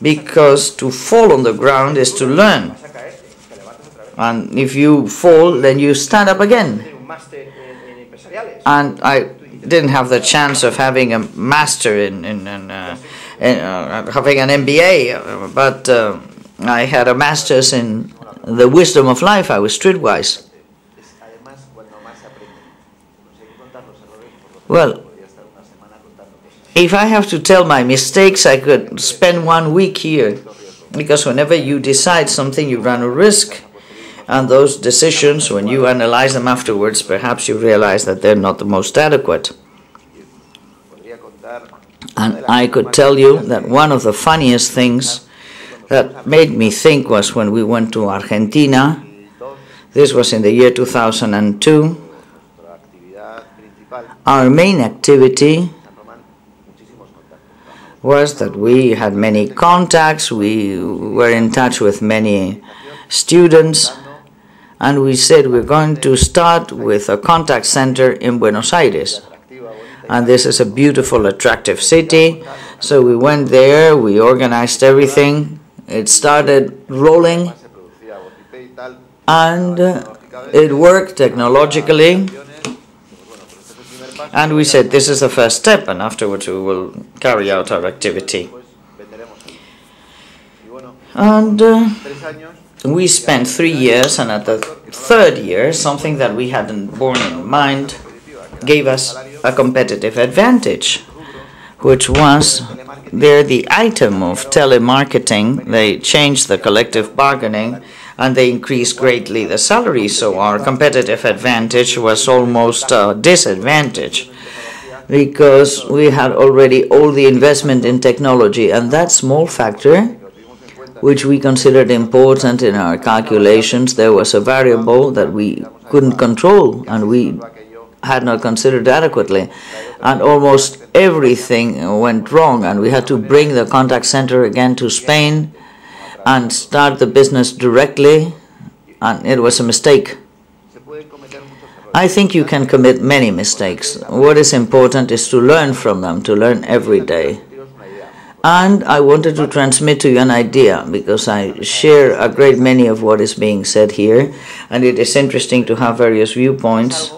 because to fall on the ground is to learn. And if you fall, then you stand up again. And I didn't have the chance of having a master in having an MBA, but I had a master's in the wisdom of life. I was streetwise. Well, if I have to tell my mistakes, I could spend 1 week here, because whenever you decide something, you run a risk. And those decisions, when you analyze them afterwards, perhaps you realize that they're not the most adequate. And I could tell you that one of the funniest things that made me think was when we went to Argentina. This was in the year 2002. Our main activity was that we had many contacts, we were in touch with many students, and we said we're going to start with a contact center in Buenos Aires. And this is a beautiful, attractive city. So we went there, we organized everything, it started rolling, and it worked technologically. And we said this is the first step, and afterwards we will carry out our activity. And we spent 3 years, and at the third year, something that we hadn't borne in mind gave us a competitive advantage, which was there the item of telemarketing. They changed the collective bargaining and they increased greatly the salary, so our competitive advantage was almost a disadvantage because we had already all the investment in technology, and that small factor, which we considered important in our calculations, there was a variable that we couldn't control and we had not considered adequately, and almost everything went wrong, and we had to bring the contact center again to Spain and start the business directly, and it was a mistake. I think you can commit many mistakes. What is important is to learn from them, to learn every day. And I wanted to transmit to you an idea, because I share a great many of what is being said here, and it is interesting to have various viewpoints.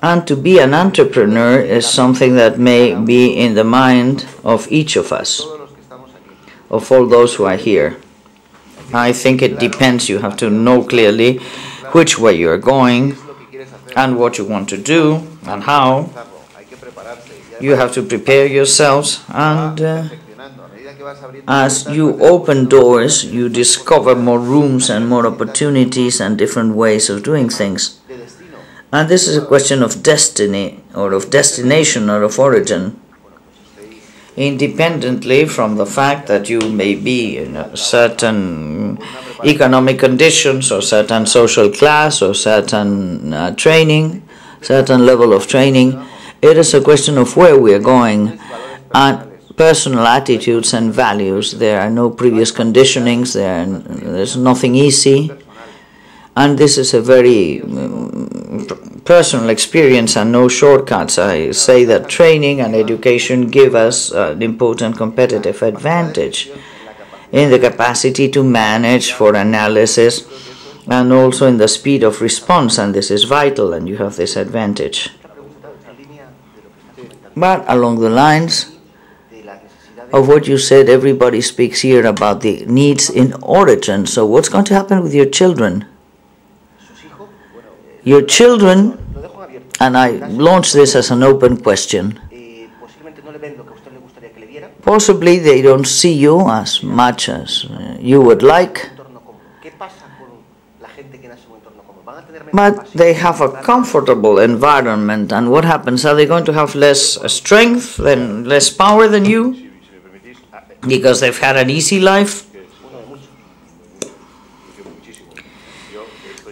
And to be an entrepreneur is something that may be in the mind of each of us, of all those who are here. I think it depends. You have to know clearly which way you are going and what you want to do and how. You have to prepare yourselves, and as you open doors, you discover more rooms and more opportunities and different ways of doing things. And this is a question of destiny, or of destination, or of origin. Independently from the fact that you may be in a certain economic conditions, or certain social class, or certain training, certain level of training, it is a question of where we are going and personal attitudes and values. There are no previous conditionings, there's nothing easy, and this is a very personal experience and no shortcuts. I say that training and education give us an important competitive advantage in the capacity to manage for analysis and also in the speed of response, and this is vital, and you have this advantage. But along the lines of what you said, everybody speaks here about the needs in origin. So what's going to happen with your children? Your children, and I launch this as an open question, possibly they don't see you as much as you would like, but they have a comfortable environment, and what happens? Are they going to have less strength and less power than you because they've had an easy life?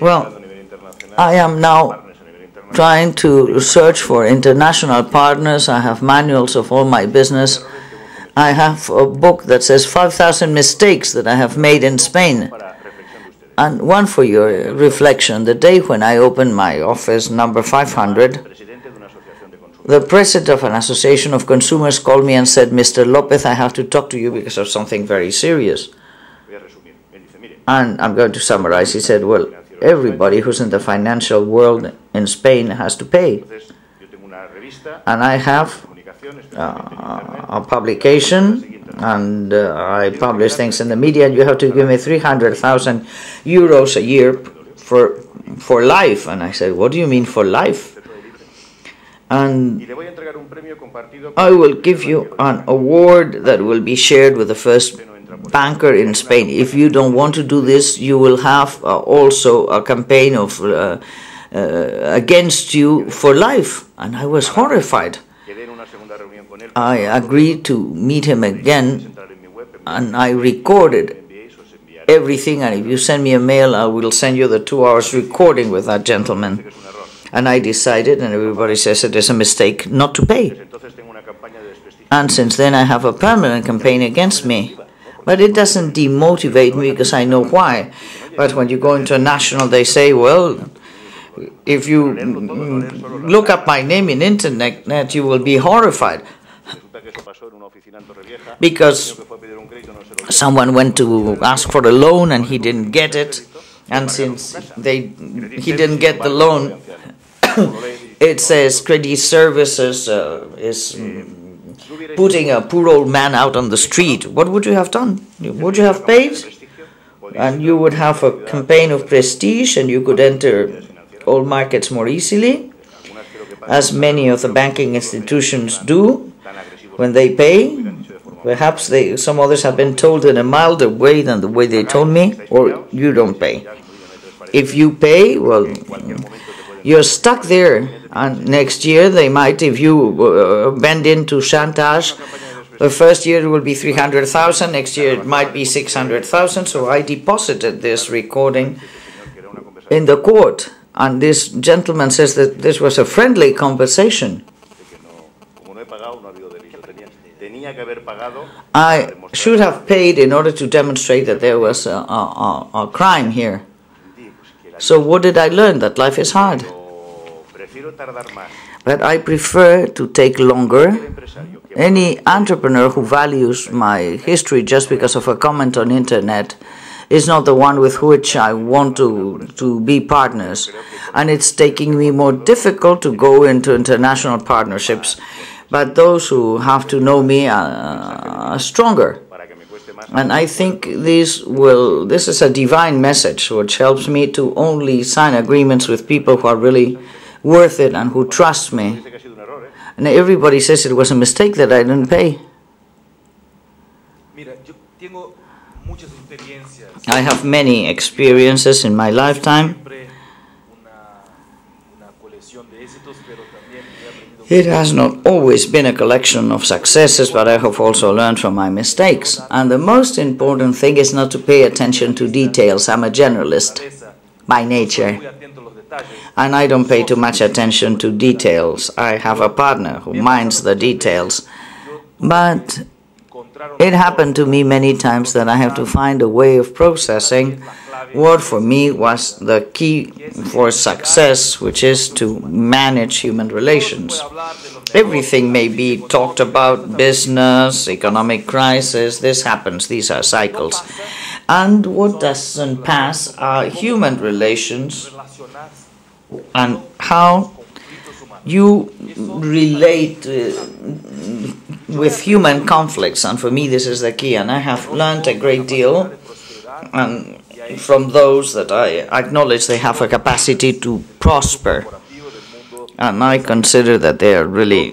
Well, I am now trying to search for international partners. I have manuals of all my business. I have a book that says 5,000 mistakes that I have made in Spain. And one for your reflection. The day when I opened my office, number 500, the president of an association of consumers called me and said, "Mr. Lopez, I have to talk to you because of something very serious." And I'm going to summarize. He said, "Well, everybody who's in the financial world in Spain has to pay. and I have a publication, and I publish things in the media, and you have to give me 300,000 euros a year for life. And I said, what do you mean for life? And I will give you an award that will be shared with the first banker in Spain. If you don't want to do this, you will have also a campaign of against you for life. And I was horrified. I agreed to meet him again, and I recorded everything, and if you send me a mail, I will send you the 2 hours recording with that gentleman. And I decided, and everybody says it is a mistake, not to pay. And since then I have a permanent campaign against me. But it doesn't demotivate me because I know why. But when you go international, they say, well, if you look up my name in internet, you will be horrified. Because someone went to ask for a loan and he didn't get it. And since he didn't get the loan, it says Credit Services is putting a poor old man out on the street. What would you have done? Would you have paid? And you would have a campaign of prestige, and you could enter all markets more easily, as many of the banking institutions do when they pay. Perhaps some others have been told in a milder way than the way they told me, or you don't pay. If you pay, well, you're stuck there, and next year they might, if you bend into chantage, the first year it will be 300,000, next year it might be 600,000, so I deposited this recording in the court, and this gentleman says that this was a friendly conversation. I should have paid in order to demonstrate that there was a crime here. So what did I learn? That life is hard. But I prefer to take longer. Any entrepreneur who values my history just because of a comment on internet is not the one with which I want to be partners. And it's taking me more difficult to go into international partnerships. But those who have to know me are stronger. And I think this is a divine message which helps me to only sign agreements with people who are really worth it and who trust me. And everybody says it was a mistake that I didn't pay. I have many experiences in my lifetime. It has not always been a collection of successes, but I have also learned from my mistakes. And the most important thing is not to pay attention to details. I'm a generalist by nature, and I don't pay too much attention to details. I have a partner who minds the details. But it happened to me many times that I have to find a way of processing what for me was the key for success, which is to manage human relations. Everything may be talked about, business, economic crisis, this happens, these are cycles. And what doesn't pass are human relations and how you relate with human conflicts. And for me this is the key, and I have learned a great deal from those that I acknowledge they have a capacity to prosper. And I consider that they are really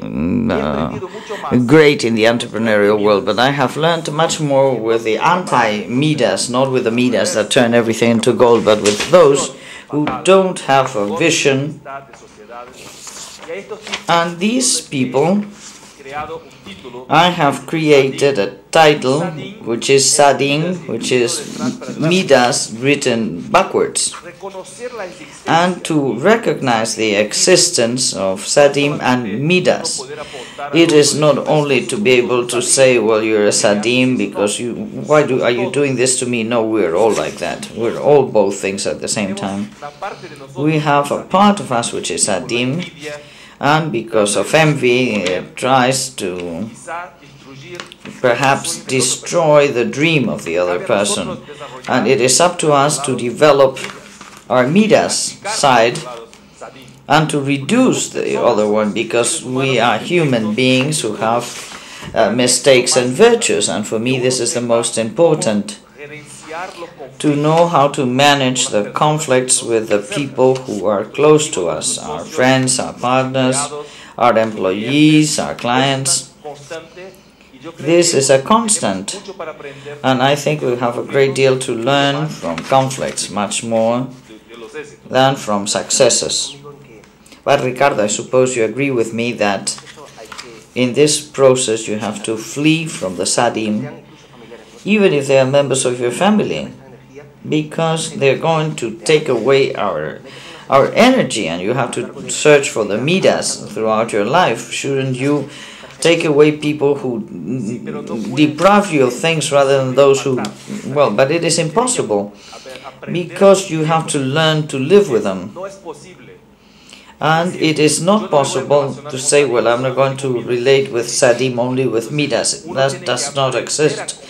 great in the entrepreneurial world. But I have learned much more with the anti-Midas, not with the Midas that turn everything into gold, but with those who don't have a vision. And these people, I have created a title which is Sadin, which is Midas written backwards, and to recognize the existence of Sadim and Midas. It is not only to be able to say, well, you're a Sadim because are you doing this to me? No, we're all like that. We're all both things at the same time. We have a part of us which is Sadim, and because of envy, it tries to perhaps destroy the dream of the other person. And it is up to us to develop our Midas side and to reduce the other one, because we are human beings who have mistakes and virtues, and for me this is the most important. To know how to manage the conflicts with the people who are close to us, our friends, our partners, our employees, our clients. This is a constant, and I think we have a great deal to learn from conflicts, much more than from successes. But Ricardo, I suppose you agree with me that in this process you have to flee from the sadim, even if they are members of your family, because they're going to take away our energy, and you have to search for the midas throughout your life. Shouldn't you take away people who deprive you of things rather than those who, well, but it is impossible, because you have to learn to live with them. And it is not possible to say, well, I'm not going to relate with sadim only with midas. That does not exist.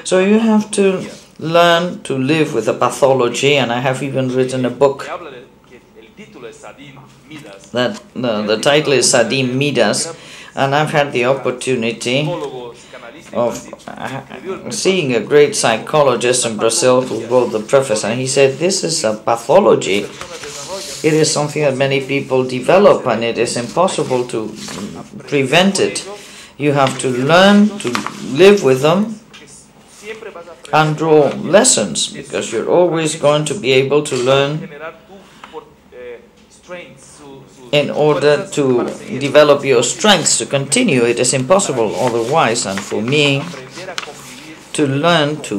So you have to learn to live with the pathology, and I have even written a book that the title is Sadim Midas, and I've had the opportunity of seeing a great psychologist in Brazil who wrote the preface, and he said this is a pathology. It is something that many people develop, and it is impossible to prevent it. You have to learn to live with them and draw lessons, because you're always going to be able to learn in order to develop your strengths to continue. It is impossible otherwise, and for me, to learn to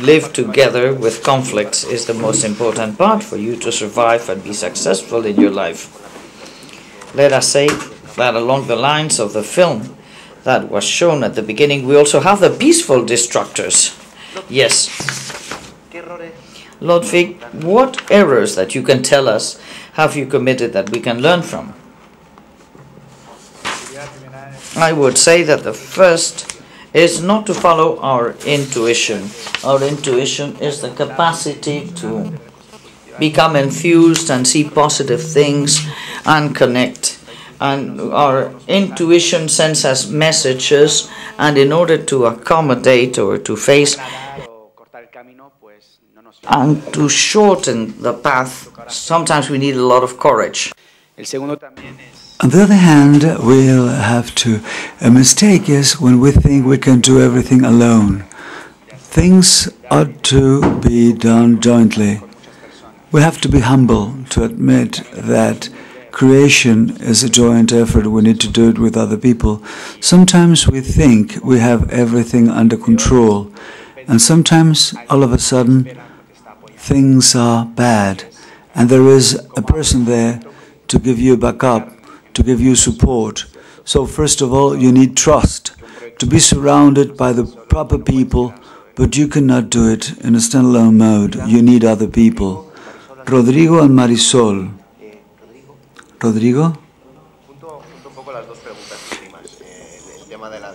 live together with conflicts is the most important part for you to survive and be successful in your life. Let us say that along the lines of the film that was shown at the beginning, we also have the peaceful destructors. Yes. Lotfi, what errors that you can tell us have you committed that we can learn from? I would say that the first is not to follow our intuition. Our intuition is the capacity to become enthused and see positive things and connect. And our intuition sends us messages, and in order to accommodate or to face and to shorten the path, sometimes we need a lot of courage. On the other hand, we'll have to... A mistake is when we think we can do everything alone. Things ought to be done jointly. We have to be humble to admit that creation is a joint effort. We need to do it with other people. Sometimes we think we have everything under control, and sometimes, all of a sudden, things are bad, and there is a person there to give you backup, to give you support. So first of all, you need trust, to be surrounded by the proper people, but you cannot do it in a standalone mode. You need other people. Rodrigo and Marisol. Rodrigo?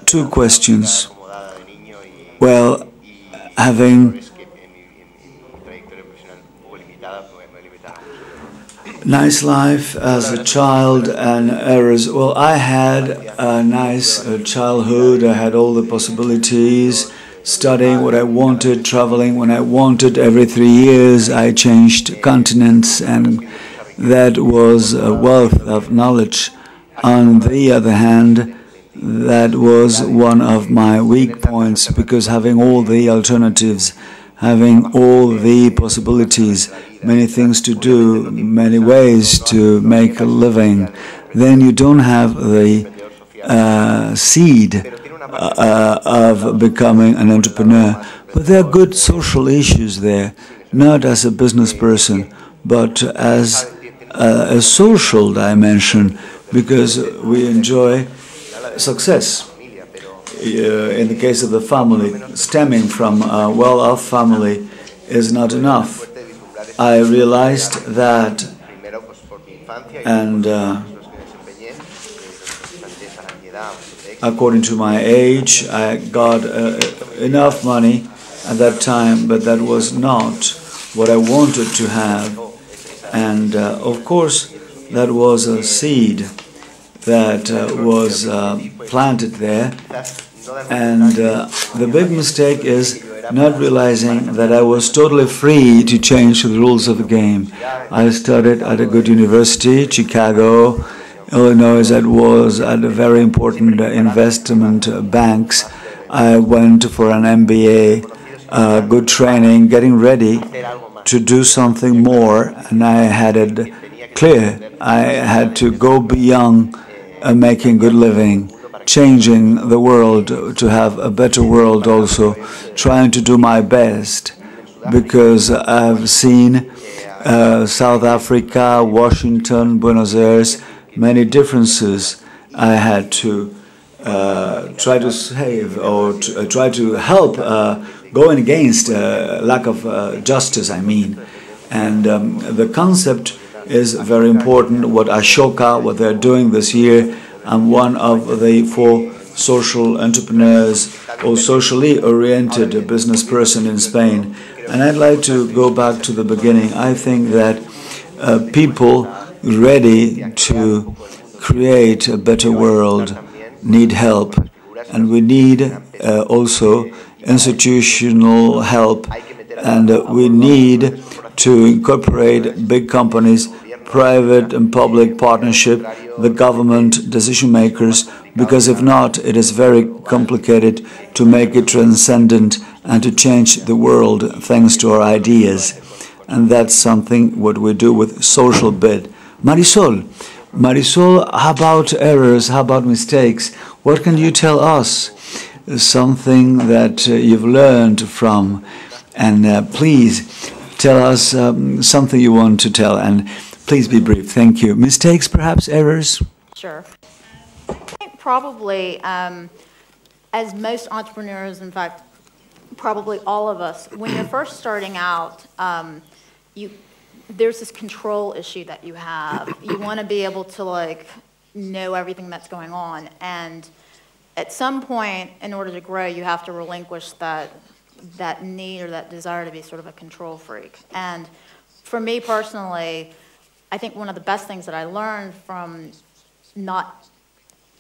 Two questions. Well, having nice life as a child and errors. Well, I had a nice childhood. I had all the possibilities, studying what I wanted, traveling when I wanted. Every 3 years I changed continents, and that was a wealth of knowledge. On the other hand, that was one of my weak points, because having all the alternatives, having all the possibilities, many things to do, many ways to make a living, then you don't have the seed of becoming an entrepreneur. But there are good social issues there, not as a business person, but as a social dimension, because we enjoy success. In the case of the family, stemming from a well-off family is not enough. I realized that, and according to my age, I got enough money at that time, but that was not what I wanted to have. And of course, that was a seed that was planted there. And the big mistake is not realizing that I was totally free to change the rules of the game. I studied at a good university, Chicago, Illinois. That was at a very important investment banks. I went for an MBA, good training, getting ready to do something more, and I had it clear. I had to go beyond making good living, changing the world to have a better world also, trying to do my best, because I've seen South Africa, Washington, Buenos Aires, many differences. I had to try to save or try to help going against lack of justice, I mean. And the concept is very important. What Ashoka, what they're doing this year, I'm one of the 4 social entrepreneurs or socially oriented business person in Spain. And I'd like to go back to the beginning. I think that people ready to create a better world need help. And we need also institutional help. And we need to incorporate big companies, private and public partnership, the government, decision makers, because if not, it is very complicated to make it transcendent and to change the world thanks to our ideas. And that's something what we do with social bid. Marisol, how about errors, how about mistakes? What can you tell us? Something that you've learned from, and please tell us something you want to tell, and please be brief. Thank you. Mistakes, perhaps, errors? Sure. I think probably, as most entrepreneurs, in fact, probably all of us, when you're first starting out, there's this control issue that you have. You want to be able to know everything that's going on, and at some point, in order to grow, you have to relinquish that need or that desire to be sort of a control freak. And for me personally, I think one of the best things that I learned from not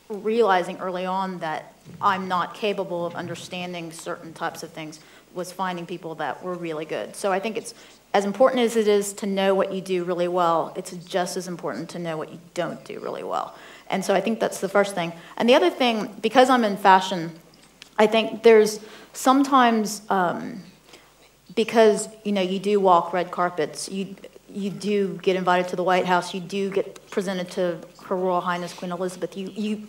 realizing early on that I'm not capable of understanding certain types of things was finding people that were really good. So I think it's as important as it is to know what you do really well, it's just as important to know what you don't do really well. And so I think that's the first thing. And the other thing, because I'm in fashion, I think there's sometimes, because you do walk red carpets, you do get invited to the White House, you do get presented to Her Royal Highness Queen Elizabeth.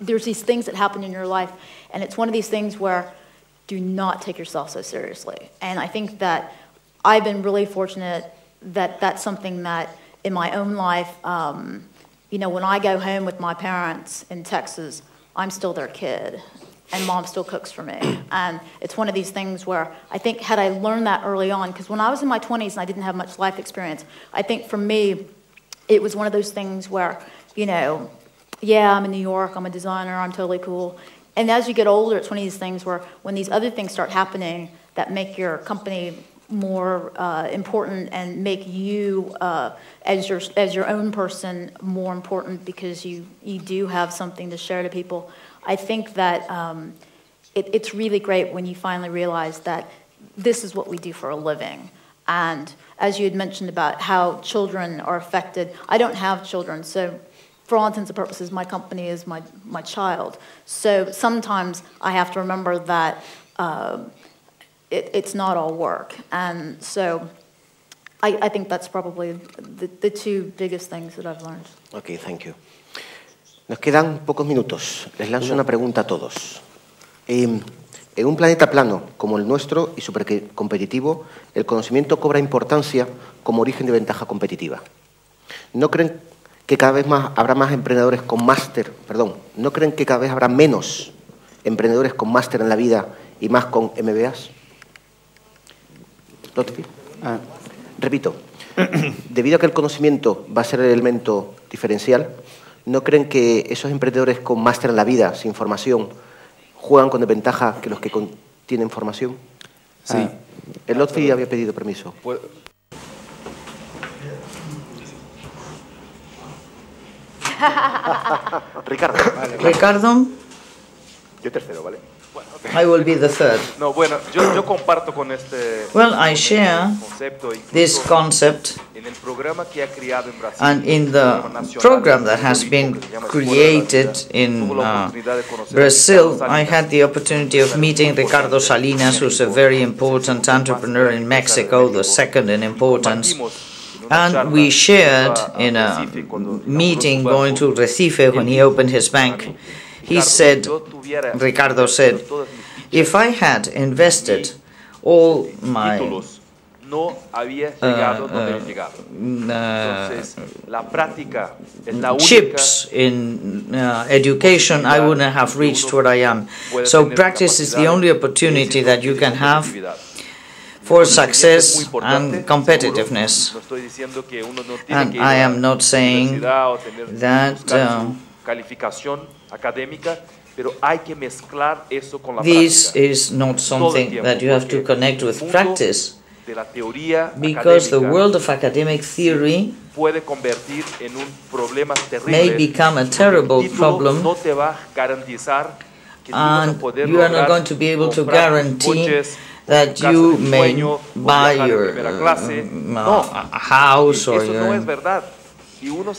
There's these things that happen in your life, and it's one of these things where do not take yourself so seriously. And I think that I've been really fortunate that that's something that in my own life, when I go home with my parents in Texas, I'm still their kid, and Mom still cooks for me. And it's one of these things where I think had I learned that early on, because when I was in my 20s and I didn't have much life experience, I think for me, it was one of those things where, yeah, I'm in New York, I'm a designer, I'm totally cool. And as you get older, it's one of these things where when these other things start happening that make your company more important and make you as your own person more important because you do have something to share to people. I think that it's really great when you finally realize that this is what we do for a living. And as you had mentioned about how children are affected, I don't have children, so for all intents and purposes, my company is my child. So sometimes I have to remember that it's not all work. And so I think that's probably the 2 biggest things that I've learned. Okay, thank you. Nos quedan pocos minutos. Les lanzo una pregunta a todos. En un planeta plano como el nuestro y supercompetitivo, el conocimiento cobra importancia como origen de ventaja competitiva. ¿No creen que cada vez habrá más emprendedores con máster, ¿no creen que cada vez habrá menos emprendedores con máster en la vida y más con MBAs? Lotfi. Repito, debido a que el conocimiento va a ser el elemento diferencial, ¿no creen que esos emprendedores con máster en la vida, sin formación, juegan con desventaja que los que tienen formación? Sí. El Lotfi había pedido permiso. Ricardo? Yo tercero, ¿vale? I will be the third. No, bueno, yo comparto con este Well, I share concepto, this concept, en el programa que ha creado en Brasil, and in the program that has been created in Brazil, I had the opportunity of meeting Ricardo Salinas, who's a very important entrepreneur in Mexico, the second in importance. And we shared in a meeting going to Recife when he opened his bank. He said, Ricardo said, if I had invested all my chips in education, I wouldn't have reached where I am. So practice is the only opportunity that you can have for success and competitiveness. And I am not saying that this is not something that you have to connect with practice, because the world of academic theory may become a terrible problem, and you are not going to be able to guarantee that you may buy your house or your...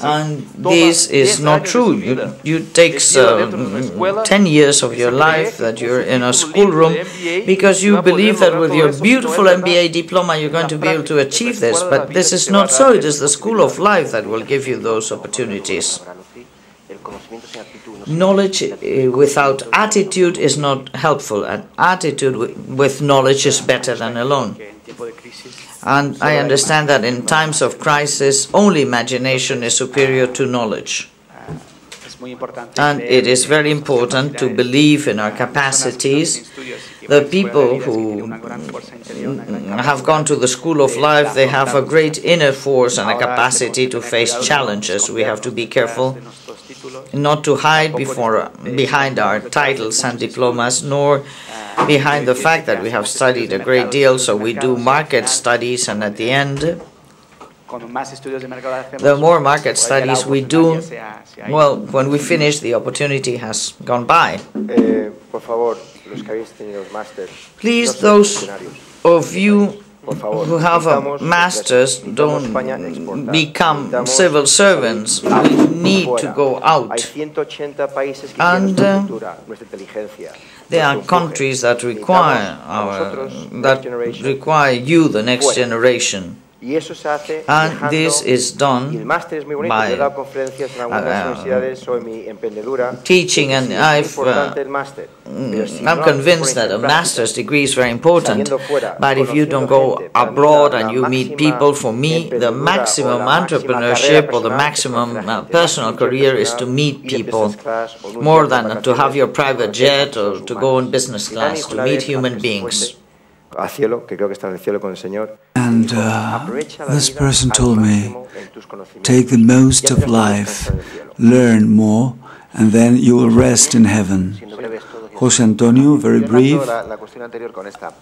And this is not true. You take 10 years of your life that you're in a schoolroom because you believe that with your beautiful MBA diploma you're going to be able to achieve this, but this is not so. It is the school of life that will give you those opportunities. Knowledge without attitude is not helpful, and attitude with knowledge is better than alone. And I understand that in times of crisis, only imagination is superior to knowledge. And it is very important to believe in our capacities. The people who have gone to the school of life, they have a great inner force and a capacity to face challenges. We have to be careful not to hide behind our titles and diplomas, nor behind the fact that we have studied a great deal, so we do market studies, and at the end, the more market studies we do, well, when we finish, the opportunity has gone by. Please, those of you who have a master's, don't become civil servants. We need to go out. And there are countries that require you, the next generation. And this is done by teaching, and I'm convinced that a master's degree is very important, but if you don't go abroad and you meet people, for me, the maximum entrepreneurship or the maximum personal career is to meet people, more than to have your private jet or to go in business class, to meet human beings. And this person told me, take the most of life, learn more, and then you will rest in heaven. José Antonio, very brief.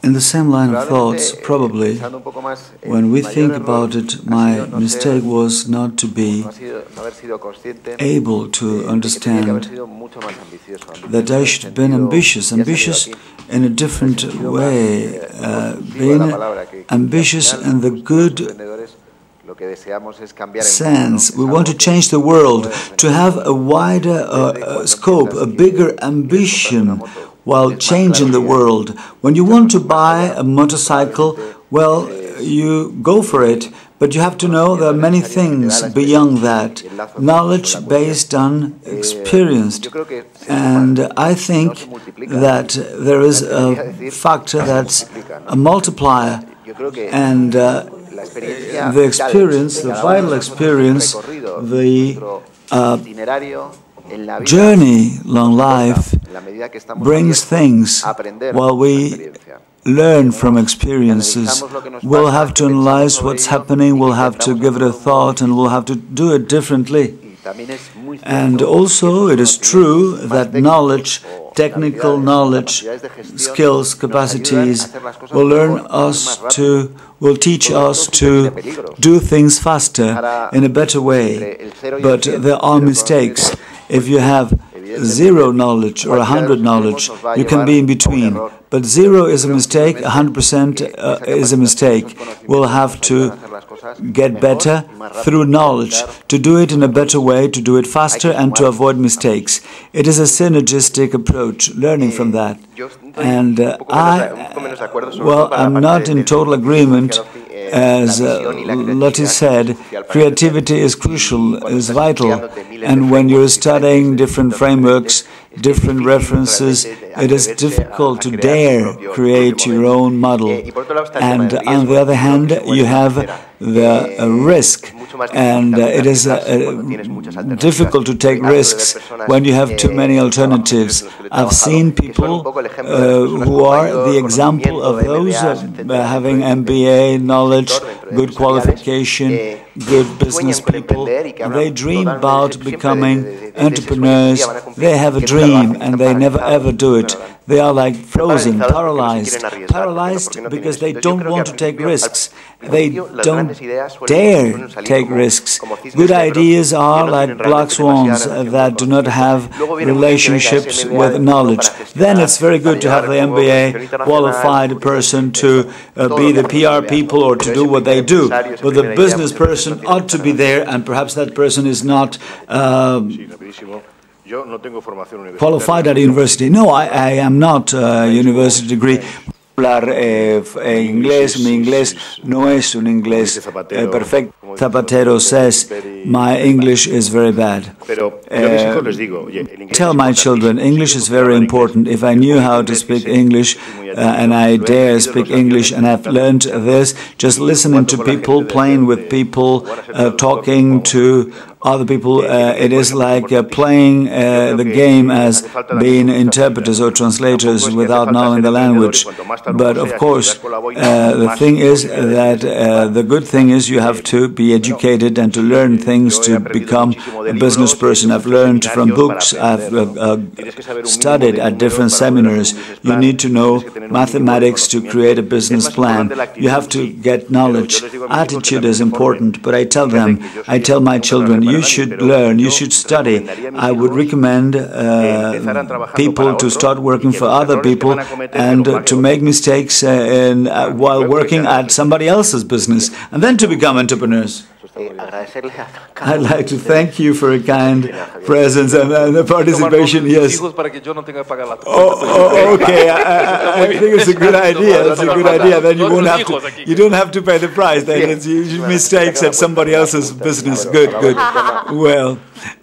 In the same line of thoughts, probably, when we think about it, my mistake was not to be able to understand that I should have been ambitious in a different way, being ambitious in the good sense. We want to change the world, to have a wider scope, a bigger ambition while changing the world. When you want to buy a motorcycle, well, you go for it, but you have to know there are many things beyond that, knowledge based on experience. And I think that there is a factor that's a multiplier, and the experience, the vital experience, the journey along life brings things. While we learn from experiences, we'll have to analyze what's happening, we'll have to give it a thought, and we'll have to do it differently. And also, it is true that knowledge technical knowledge, skills, capacities will teach us to do things faster in a better way. But there are mistakes. If you have 0 knowledge or 100 knowledge, you can be in between. But 0 is a mistake, 100% is a mistake. We'll have to get better through knowledge, to do it in a better way, to do it faster and to avoid mistakes. It is a synergistic approach, learning from that. And I'm not in total agreement. As Lotfi said, creativity is crucial, is vital. And when you're studying different frameworks, different references, it is difficult to dare create your own model. And on the other hand, you have the risk. And it is difficult to take risks when you have too many alternatives. I've seen people who are the example of those having MBA knowledge, good qualification, good business people. They dream about becoming entrepreneurs. They have a dream and they never ever do it. They are like frozen, paralyzed because they don't want to take risks. They don't dare take risks. Good ideas are like black swans that do not have relationships with knowledge. Then it's very good to have the MBA qualified person to be the PR people or to do what they do. But the business person ought to be there, and perhaps that person is not qualified at university. No, I am not a university degree. Inglés, mi inglés no es un inglés perfecto. Zapatero says, my English is very bad. Tell my children, English is very important. If I knew how to speak English and I dare speak English and I've learned this, just listening to people, playing with people, talking to other people, it is like playing the game as being interpreters or translators without knowing the language. But of course, the thing is that the good thing is you have to be educated and to learn things to become a business person. I've learned from books, I've studied at different seminars. You need to know mathematics to create a business plan. You have to get knowledge. Attitude is important, but I tell my children, you should learn, you should study. I would recommend people to start working for other people and to make mistakes while working at somebody else's business, and then to become entrepreneurs. I'd like to thank you for a kind presence and the participation. Yes. Okay. I think it's a good idea. It's a good idea. Then you won't have to. You don't have to pay the price. Then it's mistakes at somebody else's business. Good. Good. Well,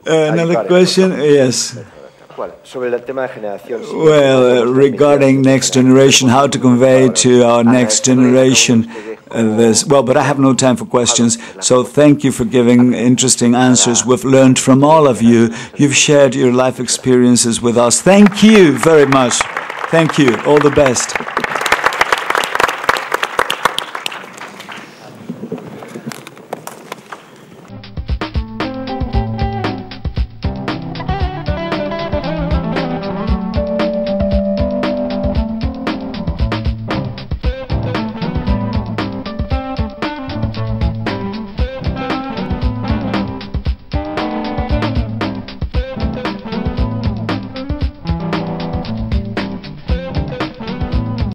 another question. Yes. Well, regarding next generation, how to convey to our next generation this. Well, but I have no time for questions, so thank you for giving interesting answers. We've learned from all of you. You've shared your life experiences with us. Thank you very much. Thank you. All the best.